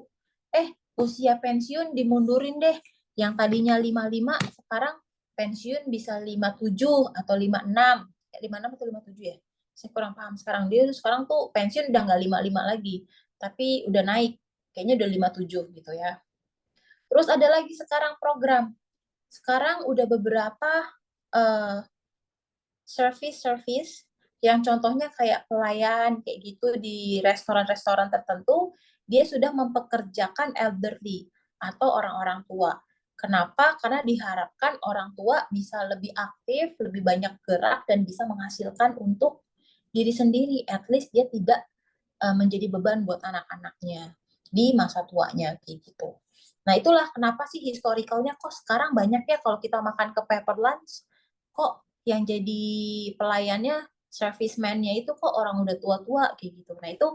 Usia pensiun dimundurin deh. Yang tadinya 55, sekarang pensiun bisa 57 atau 56. 56 atau 57 ya? Saya kurang paham sekarang. Dia sekarang tuh pensiun udah nggak 55 lagi. Tapi udah naik. Kayaknya udah 57 gitu ya. Terus ada lagi sekarang program. Sekarang udah beberapa service yang contohnya kayak pelayan kayak gitu di restoran-restoran tertentu, dia sudah mempekerjakan elderly atau orang-orang tua. Kenapa? Karena diharapkan orang tua bisa lebih aktif, lebih banyak gerak, dan bisa menghasilkan untuk diri sendiri. At least dia tidak menjadi beban buat anak-anaknya di masa tuanya kayak gitu. Nah, itulah kenapa sih historicalnya kok sekarang banyak ya kalau kita makan ke paper lunch, kok yang jadi pelayannya, serviceman-nya itu kok orang udah tua-tua kayak gitu. Nah, itu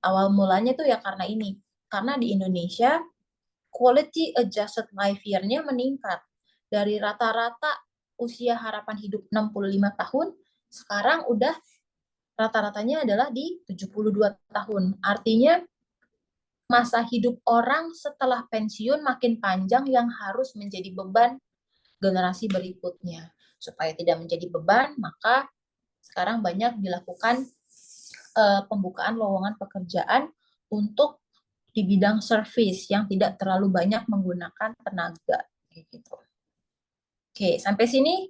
awal mulanya tuh ya karena ini. Karena di Indonesia quality adjusted life year-nya meningkat. Dari rata-rata usia harapan hidup 65 tahun, sekarang udah rata-ratanya adalah di 72 tahun. Artinya masa hidup orang setelah pensiun makin panjang yang harus menjadi beban generasi berikutnya. Supaya tidak menjadi beban, maka sekarang banyak dilakukan pembukaan lowongan pekerjaan untuk di bidang service yang tidak terlalu banyak menggunakan tenaga gitu. Oke, sampai sini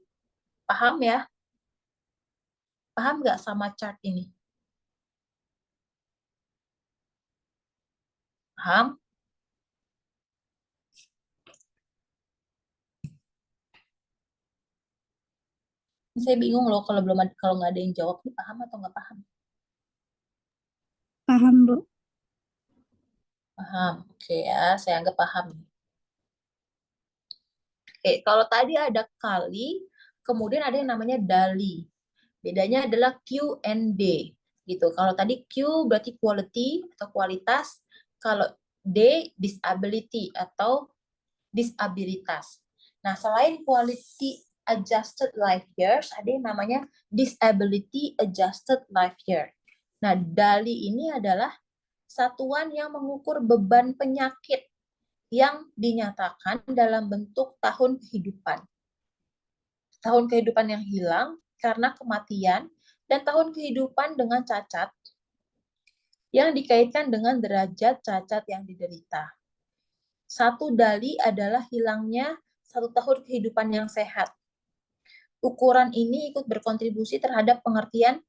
paham ya? Paham nggak sama chart ini? Paham? Saya bingung loh kalau kalau nggak ada yang jawab nih, paham atau nggak paham? Paham, Bu. Paham. Oke ya, saya anggap paham. Oke, kalau tadi ada kali, kemudian ada yang namanya dali. Bedanya adalah Q and D gitu. Kalau tadi Q berarti quality atau kualitas, kalau D disability atau disabilitas. Nah, selain quality adjusted life years, ada yang namanya disability adjusted life year. Nah, DALI ini adalah satuan yang mengukur beban penyakit yang dinyatakan dalam bentuk tahun kehidupan. Tahun kehidupan yang hilang karena kematian dan tahun kehidupan dengan cacat yang dikaitkan dengan derajat cacat yang diderita. Satu dali adalah hilangnya 1 tahun kehidupan yang sehat. Ukuran ini ikut berkontribusi terhadap pengertian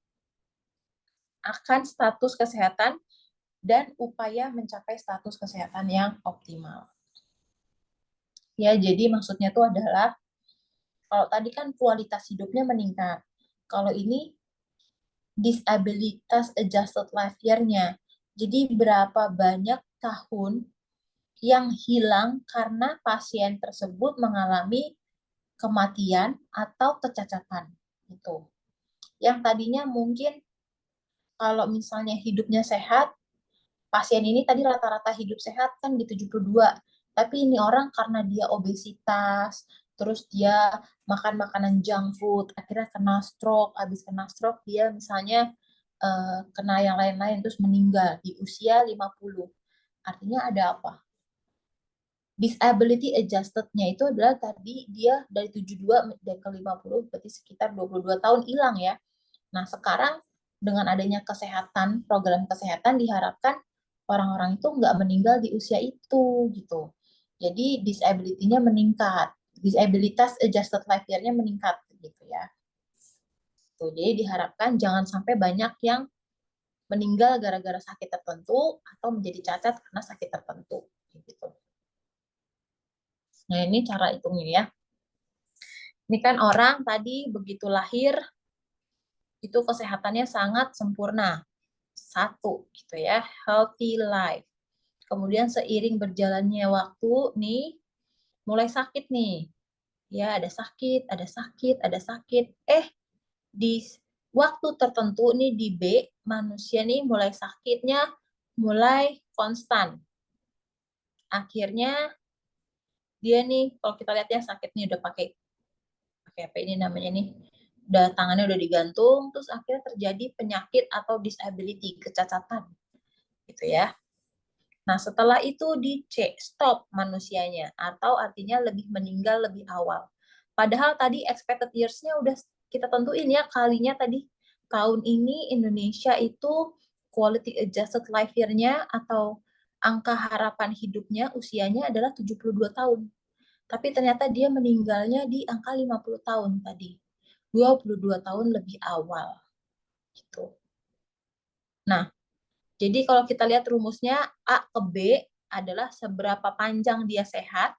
akan status kesehatan dan upaya mencapai status kesehatan yang optimal. Ya, jadi maksudnya itu adalah kalau tadi kan kualitas hidupnya meningkat. Kalau ini disabilitas adjusted life year-nya. Jadi berapa banyak tahun yang hilang karena pasien tersebut mengalami kematian atau kecacatan. Itu. Yang tadinya mungkin kalau misalnya hidupnya sehat, pasien ini tadi rata-rata hidup sehat kan di 72. Tapi ini orang karena dia obesitas, terus dia makan makanan junk food, akhirnya kena stroke, habis kena stroke dia misalnya kena yang lain-lain terus meninggal di usia 50. Artinya ada apa? Disability adjusted-nya itu adalah tadi dia dari 72 dan ke 50 berarti sekitar 22 tahun hilang ya. Nah, sekarang dengan adanya kesehatan, program kesehatan diharapkan orang-orang itu nggak meninggal di usia itu gitu. Jadi disability-nya meningkat, disabilitas adjusted life year-nya meningkat gitu ya. Tuh, jadi diharapkan jangan sampai banyak yang meninggal gara-gara sakit tertentu atau menjadi cacat karena sakit tertentu gitu. Nah, ini cara hitungnya ya. Ini kan orang tadi begitu lahir itu kesehatannya sangat sempurna. 1 gitu ya, healthy life. Kemudian seiring berjalannya waktu nih mulai sakit nih. Ya, ada sakit, ada sakit, ada sakit. Di waktu tertentu nih di B, manusia nih mulai sakitnya mulai konstan. Akhirnya dia nih kalau kita lihat ya sakitnya udah pakai apa ini namanya nih, udah tangannya udah digantung, terus akhirnya terjadi penyakit atau disability, kecacatan gitu ya. Nah, setelah itu di C, stop manusianya, atau artinya lebih meninggal lebih awal. Padahal tadi expected years-nya udah kita tentuin ya, kalinya tadi tahun ini Indonesia itu quality adjusted life year-nya atau angka harapan hidupnya usianya adalah 72 tahun. Tapi ternyata dia meninggalnya di angka 50 tahun tadi. 22 tahun lebih awal. Gitu. Nah, jadi kalau kita lihat rumusnya A ke B adalah seberapa panjang dia sehat,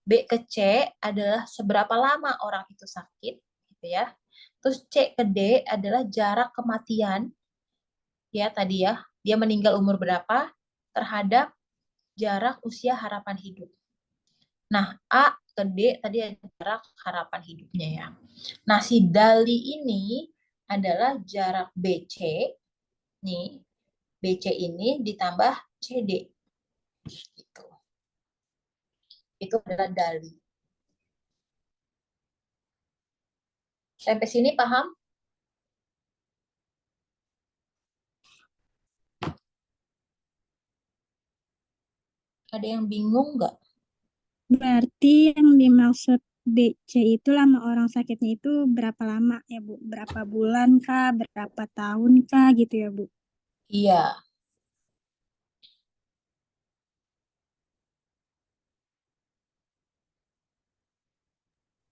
B ke C adalah seberapa lama orang itu sakit, gitu ya. Terus C ke D adalah jarak kematian, ya tadi ya, dia meninggal umur berapa terhadap jarak usia harapan hidup. Nah, A ke D tadi ada jarak harapan hidupnya ya. Nah, si DALI ini adalah jarak BC, nih, BC ini ditambah CD. Gitu. Itu adalah DALI. Sampai sini paham? Ada yang bingung nggak? Berarti yang dimaksud BC itu lama orang sakitnya itu berapa lama ya, Bu? Berapa bulan kah? Berapa tahun kah gitu ya, Bu? Iya.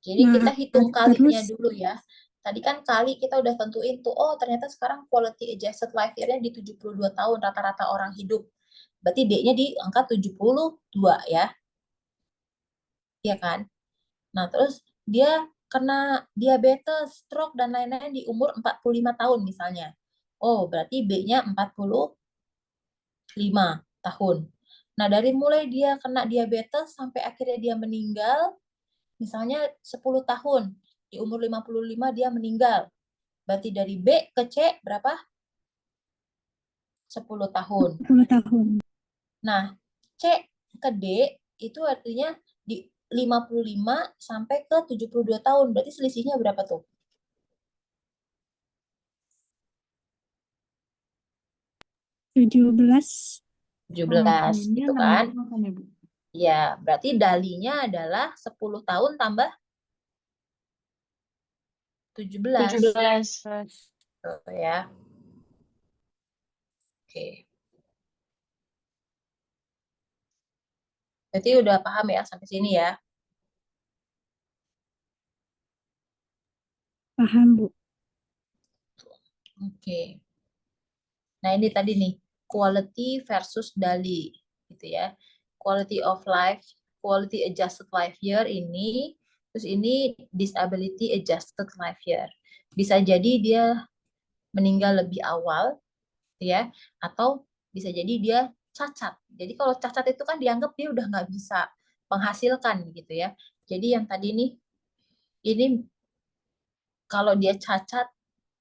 Jadi kita Nah, hitung kalinya terus dulu ya. Tadi kan kali kita udah tentuin tuh, oh ternyata sekarang quality adjusted life year-nya di 72 tahun rata-rata orang hidup. Berarti D-nya di angka 72 ya. Iya kan? Nah, terus dia kena diabetes, stroke, dan lain-lain di umur 45 tahun misalnya. Oh, berarti B-nya 45 tahun. Nah, dari mulai dia kena diabetes sampai akhirnya dia meninggal, misalnya 10 tahun. Di umur 55 dia meninggal. Berarti dari B ke C berapa? 10 tahun. 10 tahun. Nah, C ke D itu artinya di 55 sampai ke 72 tahun. Berarti selisihnya berapa tuh? 17. 17 Ini gitu kan. 65 kan ya, Bu? Ya, berarti dalinya adalah 10 tahun tambah 17. 17. Tuh, ya. Oke. Berarti udah paham ya sampai sini ya. Paham, Bu. Oke. Nah, ini tadi nih, quality versus DALI gitu ya. Quality of life, quality adjusted life year ini, terus ini disability adjusted life year. Bisa jadi dia meninggal lebih awal ya, atau bisa jadi dia cacat. Jadi kalau cacat itu kan dianggap dia udah nggak bisa menghasilkan gitu ya. Jadi yang tadi nih, ini kalau dia cacat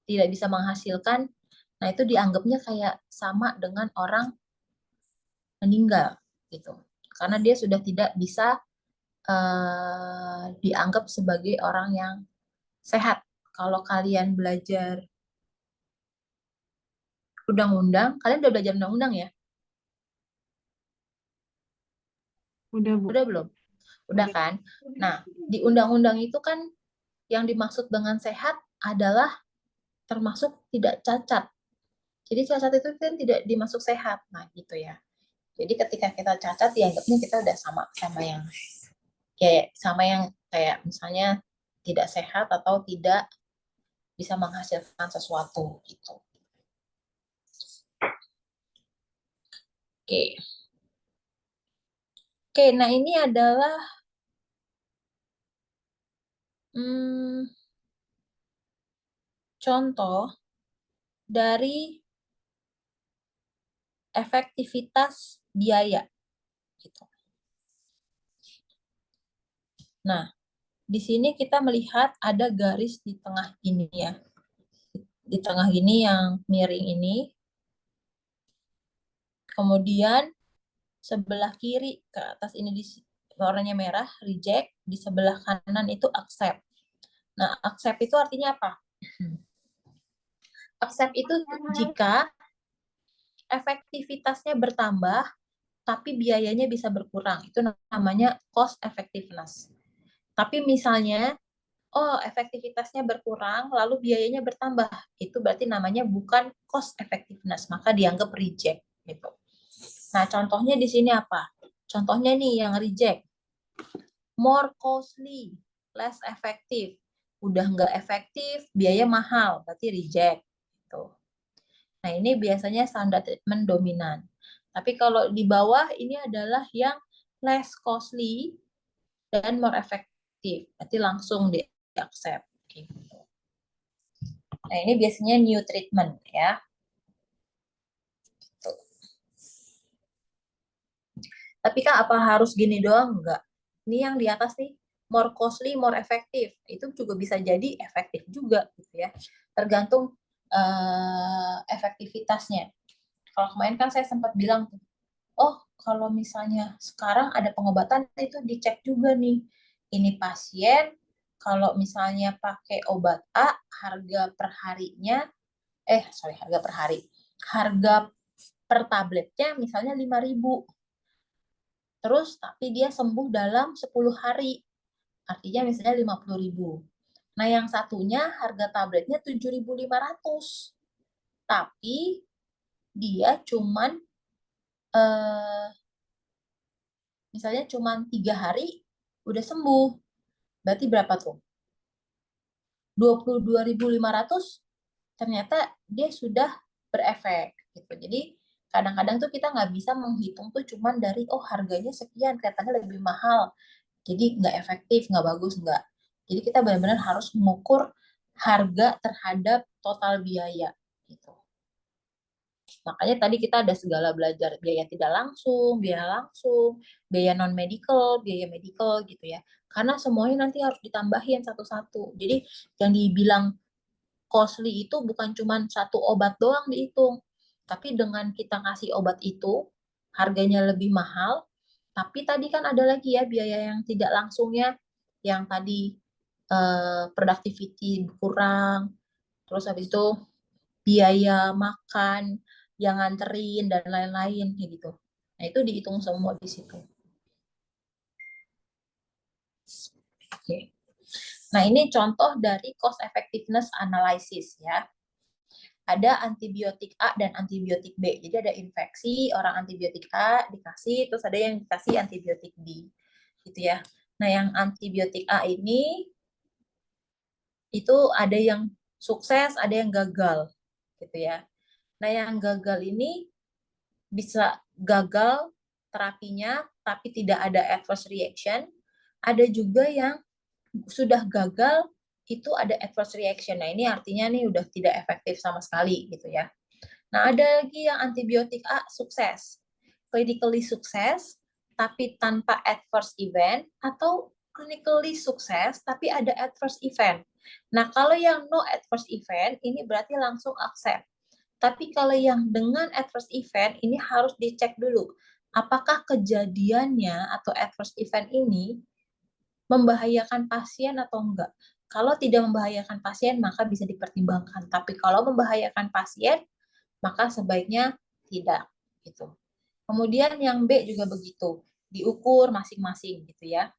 tidak bisa menghasilkan, nah itu dianggapnya kayak sama dengan orang meninggal gitu. Karena dia sudah tidak bisa dianggap sebagai orang yang sehat. Kalau kalian belajar undang-undang, kalian udah belajar undang-undang ya? Udah, Bu. Udah belum? Udah kan? Nah, di undang-undang itu kan yang dimaksud dengan sehat adalah termasuk tidak cacat. Jadi cacat itu kan tidak dimasuk sehat. Nah, gitu ya. Jadi ketika kita cacat dianggapnya kita udah sama yang kayak misalnya tidak sehat atau tidak bisa menghasilkan sesuatu gitu. Oke. Oke, nah ini adalah contoh dari efektivitas biaya gitu. Nah, di sini kita melihat ada garis di tengah ini ya. Di tengah ini yang miring ini. Kemudian sebelah kiri ke atas ini warnanya merah, reject. Di sebelah kanan itu accept. Nah, accept itu artinya apa? Accept itu jika efektivitasnya bertambah, tapi biayanya bisa berkurang. Itu namanya cost effectiveness. Tapi misalnya, oh efektivitasnya berkurang, lalu biayanya bertambah. Itu berarti namanya bukan cost effectiveness, maka dianggap reject. Gitu. Nah, contohnya di sini apa? Contohnya nih yang reject. More costly, less effective. Udah nggak efektif, biaya mahal, berarti reject. Gitu. Nah, ini biasanya standard treatment dominan. Tapi kalau di bawah ini adalah yang less costly dan more effective. Berarti langsung di accept. Gitu. Nah, ini biasanya new treatment ya. Gitu. Tapi Kak, apa harus gini doang? Enggak. Ini yang di atas nih, more costly, more effective. Itu juga bisa jadi efektif juga gitu ya. Tergantung efektivitasnya. Kalau kemarin kan saya sempat bilang tuh, oh kalau misalnya sekarang ada pengobatan itu dicek juga nih. Ini pasien kalau misalnya pakai obat A, harga per harinya, harga per hari. Harga per tabletnya misalnya 5.000. Terus tapi dia sembuh dalam 10 hari. Artinya misalnya 50.000. Nah, yang satunya harga tabletnya 7.500. Tapi dia cuman misalnya cuman 3 hari udah sembuh. Berarti berapa tuh? 22.500 ternyata dia sudah berefek gitu. Jadi kadang-kadang tuh kita nggak bisa menghitung tuh cuman dari oh harganya sekian kelihatannya lebih mahal, jadi nggak efektif, nggak bagus, nggak. Jadi kita benar-benar harus mengukur harga terhadap total biaya gitu. Makanya tadi kita ada segala belajar biaya tidak langsung, biaya non medical, biaya medical gitu ya. Karena semuanya nanti harus ditambahin satu-satu. Jadi yang dibilang costly itu bukan cuma satu obat doang dihitung, tapi dengan kita kasih obat itu harganya lebih mahal, tapi tadi kan ada lagi ya biaya yang tidak langsungnya, yang tadi productivity kurang, terus habis itu biaya makan, yang nganterin dan lain-lain kayak gitu. Nah itu dihitung semua di situ. Oke. Nah ini contoh dari cost effectiveness analysis ya. Ada antibiotik A dan antibiotik B. Jadi ada infeksi, orang antibiotik A dikasih, terus ada yang dikasih antibiotik B. Gitu ya. Nah, yang antibiotik A ini itu ada yang sukses, ada yang gagal. Gitu ya. Nah, yang gagal ini bisa gagal terapinya, tapi tidak ada adverse reaction. Ada juga yang sudah gagal, itu ada adverse reaction. Nah, ini artinya nih udah tidak efektif sama sekali gitu ya. Nah, ada lagi yang antibiotik A sukses, clinically sukses, tapi tanpa adverse event, atau clinically sukses, tapi ada adverse event. Nah, kalau yang no adverse event, ini berarti langsung accept. Tapi kalau yang dengan adverse event, ini harus dicek dulu. Apakah kejadiannya atau adverse event ini membahayakan pasien atau enggak? Kalau tidak membahayakan pasien, maka bisa dipertimbangkan. Tapi kalau membahayakan pasien, maka sebaiknya tidak gitu. Kemudian yang B juga begitu, diukur masing-masing gitu ya.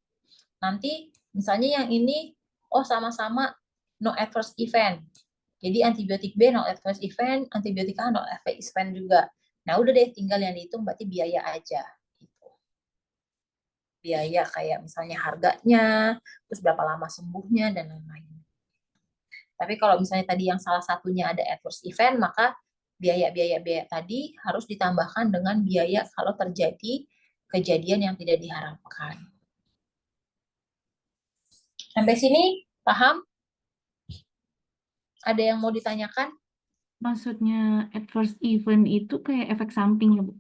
Nanti misalnya yang ini oh sama-sama no adverse event. Jadi antibiotik B no adverse event, antibiotik A no adverse event juga. Nah, udah deh tinggal yang dihitung berarti biaya aja gitu. Biaya kayak misalnya harganya, terus berapa lama sembuhnya dan lain-lain. Tapi kalau misalnya tadi yang salah satunya ada adverse event, maka biaya-biaya tadi harus ditambahkan dengan biaya kalau terjadi kejadian yang tidak diharapkan. Sampai sini paham? Ada yang mau ditanyakan? Maksudnya adverse event itu kayak efek samping ya, Bu?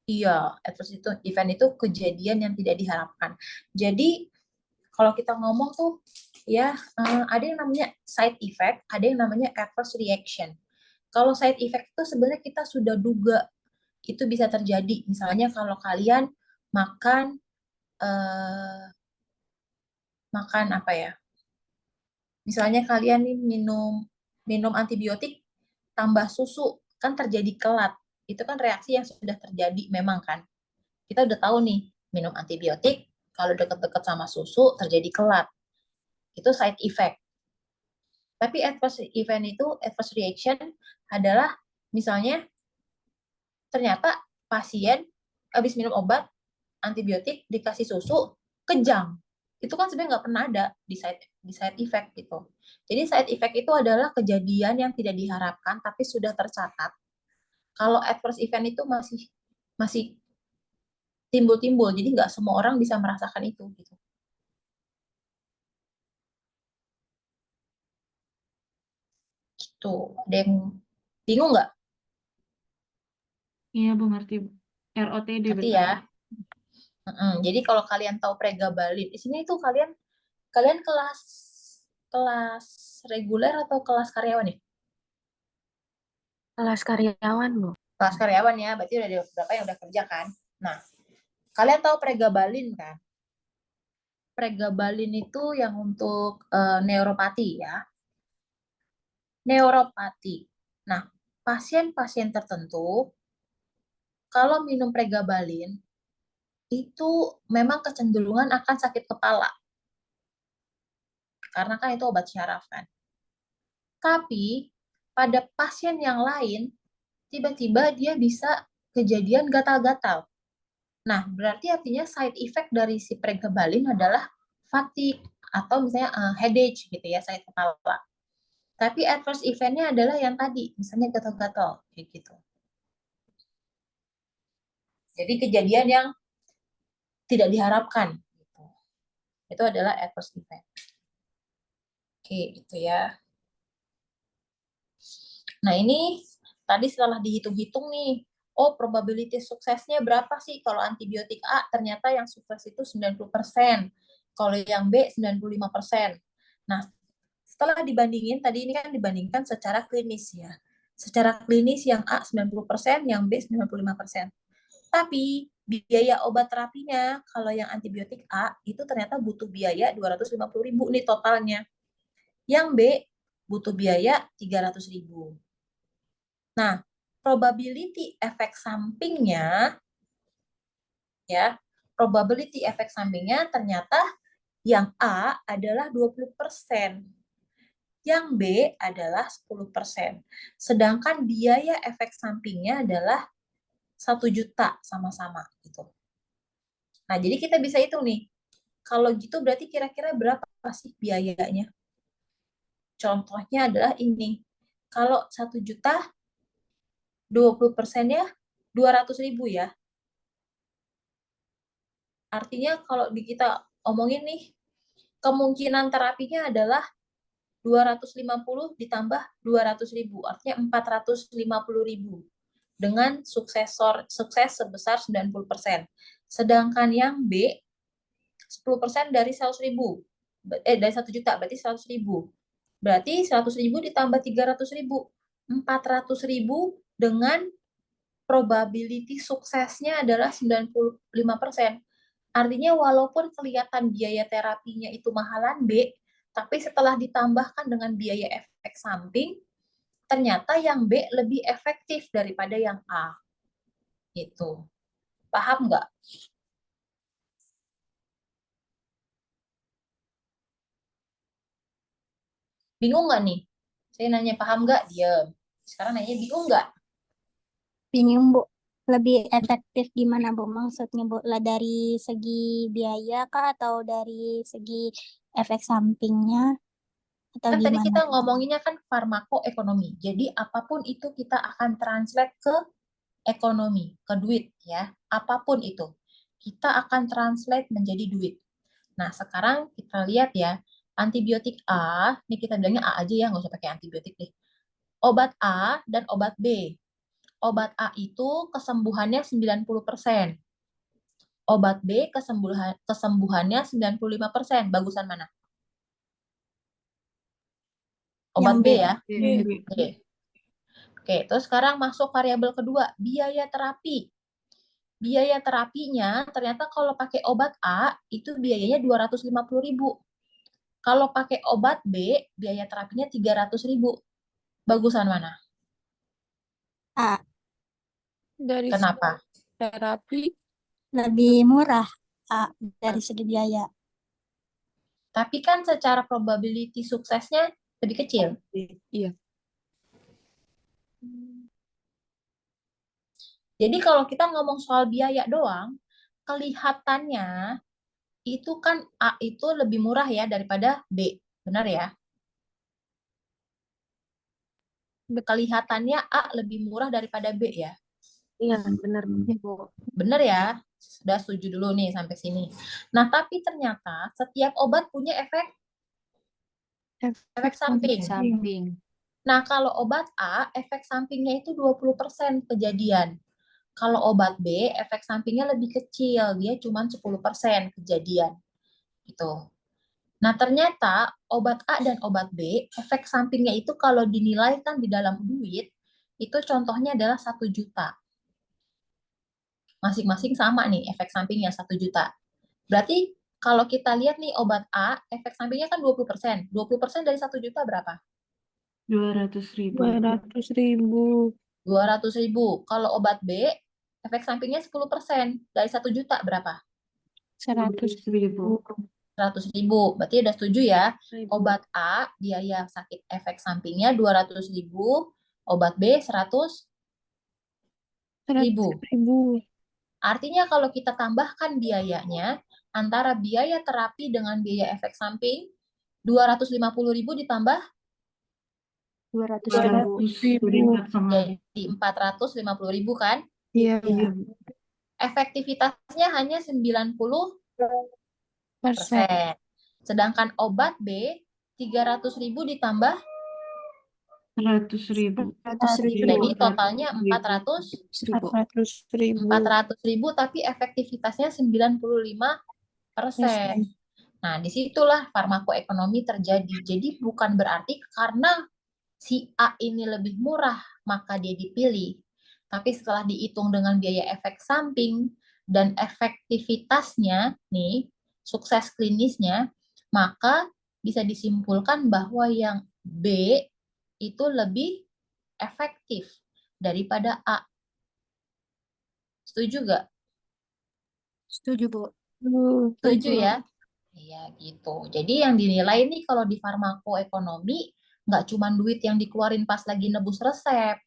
Iya, adverse event itu kejadian yang tidak diharapkan. Jadi kalau kita ngomong tuh ya ada yang namanya side effect, ada yang namanya adverse reaction. Kalau side effect itu sebenarnya kita sudah duga itu bisa terjadi. Misalnya kalau kalian makan makan apa ya? Misalnya kalian nih minum antibiotik tambah susu, kan terjadi kelat. Itu kan reaksi yang sudah terjadi memang kan. Kita udah tahu nih, minum antibiotik kalau deket-deket sama susu terjadi kelat. Itu side effect. Tapi adverse event itu, adverse reaction adalah misalnya ternyata pasien habis minum obat antibiotik dikasih susu kejang. Itu kan sebenarnya nggak pernah ada di side effect gitu. Jadi side effect itu adalah kejadian yang tidak diharapkan tapi sudah tercatat. Kalau adverse event itu masih timbul-timbul, jadi nggak semua orang bisa merasakan itu gitu. Gitu. Ada yang bingung nggak? Iya, Bu, ngerti, Bu. ROTD Ngerti berarti. ya? Jadi kalau kalian tahu pregabalin, di sini tuh kalian kelas reguler atau kelas karyawan ya? Kelas karyawan, Bu. Kelas karyawan ya, berarti udah ada beberapa yang udah kerja kan. Nah, kalian tahu pregabalin kan? Pregabalin itu yang untuk neuropati ya. Neuropati. Nah, pasien-pasien tertentu kalau minum pregabalin itu memang kecenderungan akan sakit kepala. Karena kan itu obat syaraf kan. Tapi pada pasien yang lain tiba-tiba dia bisa kejadian gatal-gatal. Nah, berarti artinya side effect dari si pregabalin adalah fatigue, atau misalnya headache gitu ya, sakit kepala. Tapi adverse event-nya adalah yang tadi, misalnya gatal-gatal kayak gitu. Jadi kejadian yang tidak diharapkan gitu. Itu adalah adverse event. Oke, gitu ya. Nah, ini tadi setelah dihitung-hitung nih, oh probability suksesnya berapa sih kalau antibiotik A? Ternyata yang sukses itu 90%. Kalau yang B 95%. Nah, setelah dibandingin, tadi ini kan dibandingkan secara klinis ya. Secara klinis yang A 90%, yang B 95%. Tapi biaya obat terapinya, kalau yang antibiotik A, itu ternyata butuh biaya 250.000 nih totalnya. Yang B butuh biaya 300.000. Nah, probability efek sampingnya, ya, probability efek sampingnya ternyata yang A adalah 20%, yang B adalah 10%. Sedangkan biaya efek sampingnya adalah 1 juta sama-sama gitu. Nah, jadi kita bisa hitung nih. Kalau gitu berarti kira-kira berapa sih biayanya? Contohnya adalah ini. Kalau 1 juta, 20%-nya 200.000 ya. Artinya kalau kita omongin nih, kemungkinan terapinya adalah 250 ditambah 200.000, artinya 450.000 dengan sukses sebesar 90%. Sedangkan yang B 10% dari 100.000, dari 1 juta berarti 100.000. Berarti 100.000 ditambah 300.000, 400.000 dengan probability suksesnya adalah 95%. Artinya walaupun kelihatan biaya terapinya itu mahalan B, tapi setelah ditambahkan dengan biaya efek samping, ternyata yang B lebih efektif daripada yang A. Gitu. Paham nggak? Bingung nggak nih? Saya nanya paham nggak? Diam. Sekarang nanya bingung nggak? Bingung, Bu. Lebih efektif gimana, Bu? Maksudnya, Bu, lah dari segi biaya kah atau dari segi efek sampingnya atau Kan tadi gimana? kita ngomonginnya kan farmakoekonomi. Jadi apapun itu kita akan translate ke ekonomi, ke duit ya. Apapun itu. Kita akan translate menjadi duit. Nah, sekarang kita lihat ya. Antibiotik A, ini kita bilangnya A aja ya, nggak usah pakai antibiotik deh. Obat A dan obat B. Obat A itu kesembuhannya 90%. Obat B kesembuhannya 95%. Bagusan mana? Obat Yang B B. ya. Yang B. Oke. Oke, terus sekarang masuk variabel kedua, biaya terapi. Biaya terapinya ternyata kalau pakai obat A itu biayanya 250.000. Kalau pakai obat B, biaya terapinya 300.000. Bagusan mana? A. Dari Kenapa? terapi Lebih murah A dari segi biaya. Tapi kan secara probability suksesnya lebih kecil. iya. Jadi kalau kita ngomong soal biaya doang, kelihatannya itu kan A itu lebih murah ya daripada B. Benar ya? Kelihatannya A lebih murah daripada B ya. Iya, benar, Bu. Benar ya? Sudah setuju dulu nih sampai sini. Nah, tapi ternyata setiap obat punya efek samping. Samping. Nah, kalau obat A, efek sampingnya itu 20% kejadian. Kalau obat B, efek sampingnya lebih kecil, dia cuma 10% kejadian. Gitu. Nah, ternyata obat A dan obat B, efek sampingnya itu kalau dinilai kan di dalam duit, itu contohnya adalah 1 juta. Masing-masing sama nih, efek sampingnya 1 juta. Berarti kalau kita lihat nih obat A, efek sampingnya kan 20%. 20% dari 1 juta berapa? 200.000. 200.000. 200.000. Kalau obat B, efek sampingnya 10%. Dari 1 juta berapa? 100.000. 100.000. Berarti udah setuju ya? Obat A, biaya sakit efek sampingnya 200.000. Obat B, 100.000. Artinya kalau kita tambahkan biayanya, antara biaya terapi dengan biaya efek samping 250.000 ditambah 200.000. 200 berikat sama. jadi 450.000 kan? Iya, Iya. Bu. Efektivitasnya hanya 90%. Persen. Sedangkan obat B 300.000 ditambah 100.000. 100.000. jadi totalnya 400.000 100.000. 400.000. tapi efektivitasnya 95%. Nah, disitulah farmakoekonomi terjadi. Jadi bukan berarti karena si A ini lebih murah, maka dia dipilih. Tapi setelah dihitung dengan biaya efek samping dan efektivitasnya, nih, sukses klinisnya, maka bisa disimpulkan bahwa yang B itu lebih efektif daripada A. Setuju nggak? Setuju, Bu. Setuju ya? Iya gitu. Jadi yang dinilai nih kalau di farmakoekonomi nggak cuma duit yang dikeluarin pas lagi nebus resep,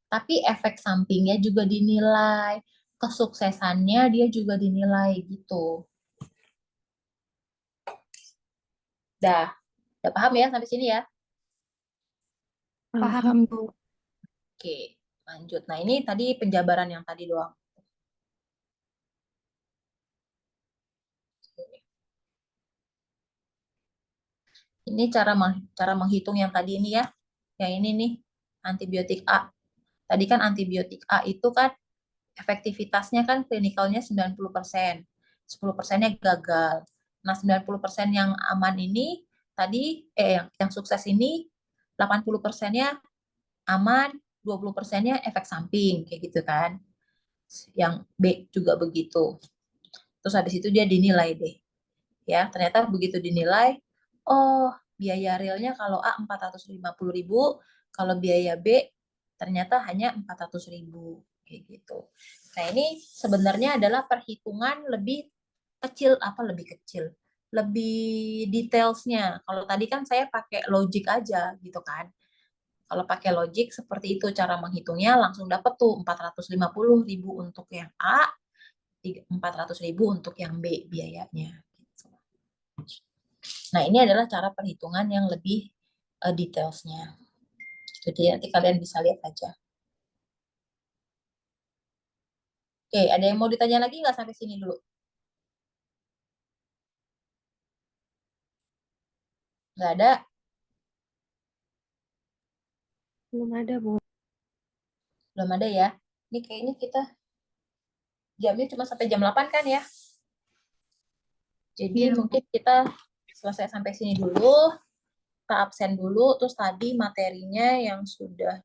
tapi efek sampingnya juga dinilai, kesuksesannya dia juga dinilai gitu. Udah paham ya sampai sini ya? Paham, Bu. Oke, lanjut. Nah ini tadi penjabaran yang tadi doang. Ini cara menghitung yang tadi ini ya. Yang ini nih, antibiotik A. Tadi kan antibiotik A itu kan efektivitasnya kan klinikalnya 90%. 10%-nya gagal. Nah, 90% yang aman ini tadi yang sukses ini 80%-nya aman, 20%-nya efek samping kayak gitu kan. Yang B juga begitu. Terus habis itu dia dinilai deh. Ya, ternyata begitu dinilai, oh, biaya realnya kalau A 450.000, kalau biaya B ternyata hanya 400.000 kayak gitu. Nah, ini sebenarnya adalah perhitungan lebih kecil, lebih detailsnya. Kalau tadi kan saya pakai logik aja gitu kan. Kalau pakai logik seperti itu cara menghitungnya, langsung dapat tuh 450.000 untuk yang A, 400.000 untuk yang B biayanya. Gitu. Nah, ini adalah cara perhitungan yang lebih detailsnya. Jadi nanti kalian bisa lihat aja. Oke, ada yang mau ditanya lagi nggak sampai sini dulu? Nggak ada? Belum ada, Bu. Belum ada ya? Ini kayaknya kita jamnya cuma sampai jam 8 kan ya? Jadi Iya. mungkin kita selesai sampai sini dulu. Kita absen dulu. Terus tadi materinya yang sudah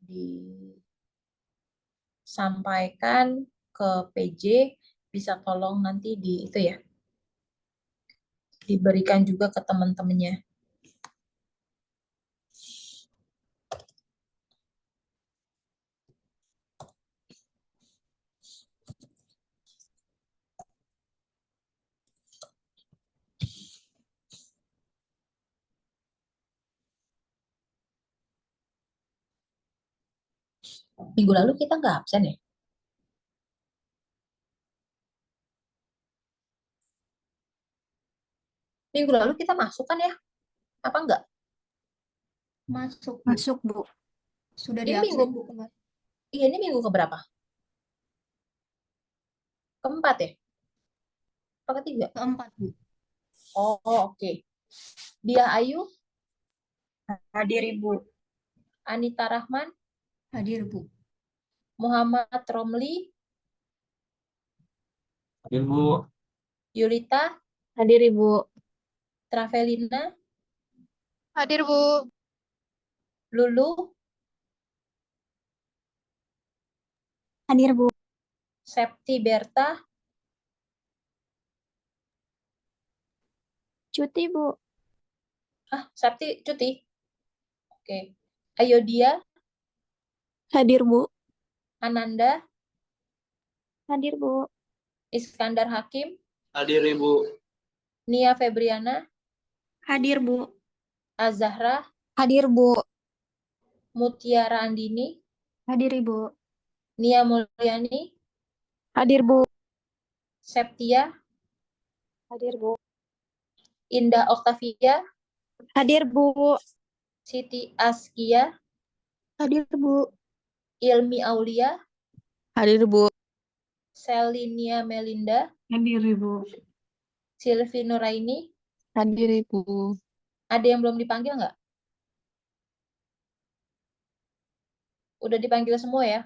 disampaikan ke PJ bisa tolong nanti di itu ya. Diberikan juga ke teman-temannya. Minggu lalu kita nggak absen ya? Minggu lalu kita masuk kan ya? Apa enggak? Masuk, Bu. Masuk, Bu. Sudah Ini diabsen, minggu, Bu, kemarin. iya ini minggu keberapa? Keempat ya? Apa ketiga? Keempat, Bu. Oh, oke. Dia Ayu, Hadir, Ibu. Anita Rahman, Hadir, Bu. Muhammad Romli, Ibu, Yulita, Hadir, Ibu. Travelina, Hadir, Bu. Lulu, Hadir, Bu. Septi Berta, Cuti, Bu. Septi cuti. Oke. Ayodia, Hadir, Bu. Ananda, Hadir, Bu. Iskandar Hakim, hadir Ibu. Nia Febriana, Hadir, Bu. Azahra, Hadir, Bu. Mutiara Andini, Hadir, Ibu. Nia Mulyani, Hadir, Bu. Septia, Hadir, Bu. Indah Oktavia, Hadir, Bu. Siti Askia, Hadir, Bu. Ilmi Aulia, Hadir, Bu. Selinia Melinda, Hadir, Ibu. Silvi Nuraini. Hadir, Ibu. Ada yang belum dipanggil nggak? Udah dipanggil semua ya?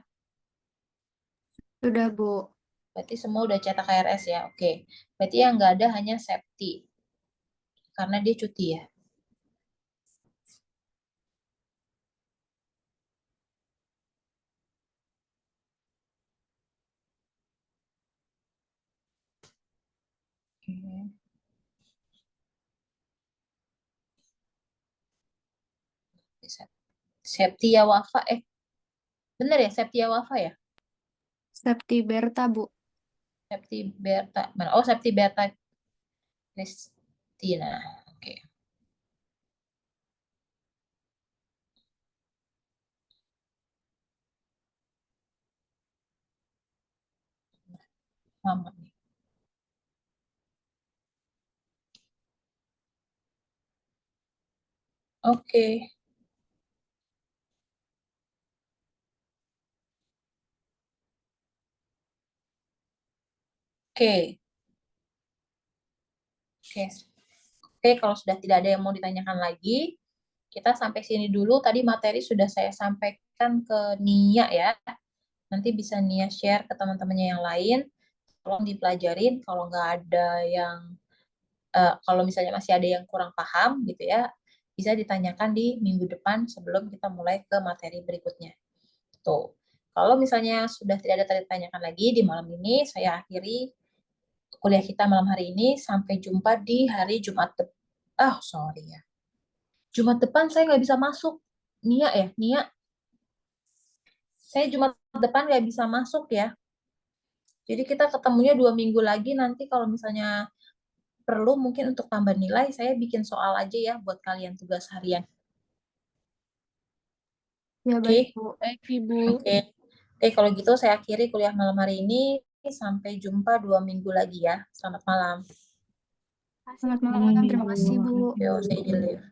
Sudah, Bu. Berarti semua udah cetak KRS ya? Oke. Berarti yang nggak ada hanya Septi. Karena dia cuti ya. Oke. Septia Wafa. Bener ya? Septia Wafa ya? Septi Berta, Bu. Septi Berta. Mana? Oh, Septi Berta Kristina. Oke. Mama nih. Oke. Oke. Oke. Oke, kalau sudah tidak ada yang mau ditanyakan lagi, kita sampai sini dulu. Tadi materi sudah saya sampaikan ke Nia ya. Nanti bisa Nia share ke teman-temannya yang lain. Tolong dipelajarin. Kalau nggak ada yang, kalau misalnya masih ada yang kurang paham gitu ya, bisa ditanyakan di minggu depan sebelum kita mulai ke materi berikutnya. Tuh. Kalau misalnya sudah tidak ada ditanyakan lagi di malam ini, saya akhiri kuliah kita malam hari ini. Sampai jumpa di hari Jumat depan. Sorry ya. Jumat depan saya nggak bisa masuk. Nia ya, Nia. Saya Jumat depan nggak bisa masuk ya. Jadi kita ketemunya 2 minggu lagi. Nanti kalau misalnya perlu mungkin untuk tambah nilai, saya bikin soal aja ya buat kalian tugas harian. Ya, Oke? baik, Bu. Baik, Ibu. Oke. Oke, kalau gitu saya akhiri kuliah malam hari ini. Sampai jumpa 2 minggu lagi ya. Selamat malam. Selamat malam. Terima kasih, Bu. Yo, say you live.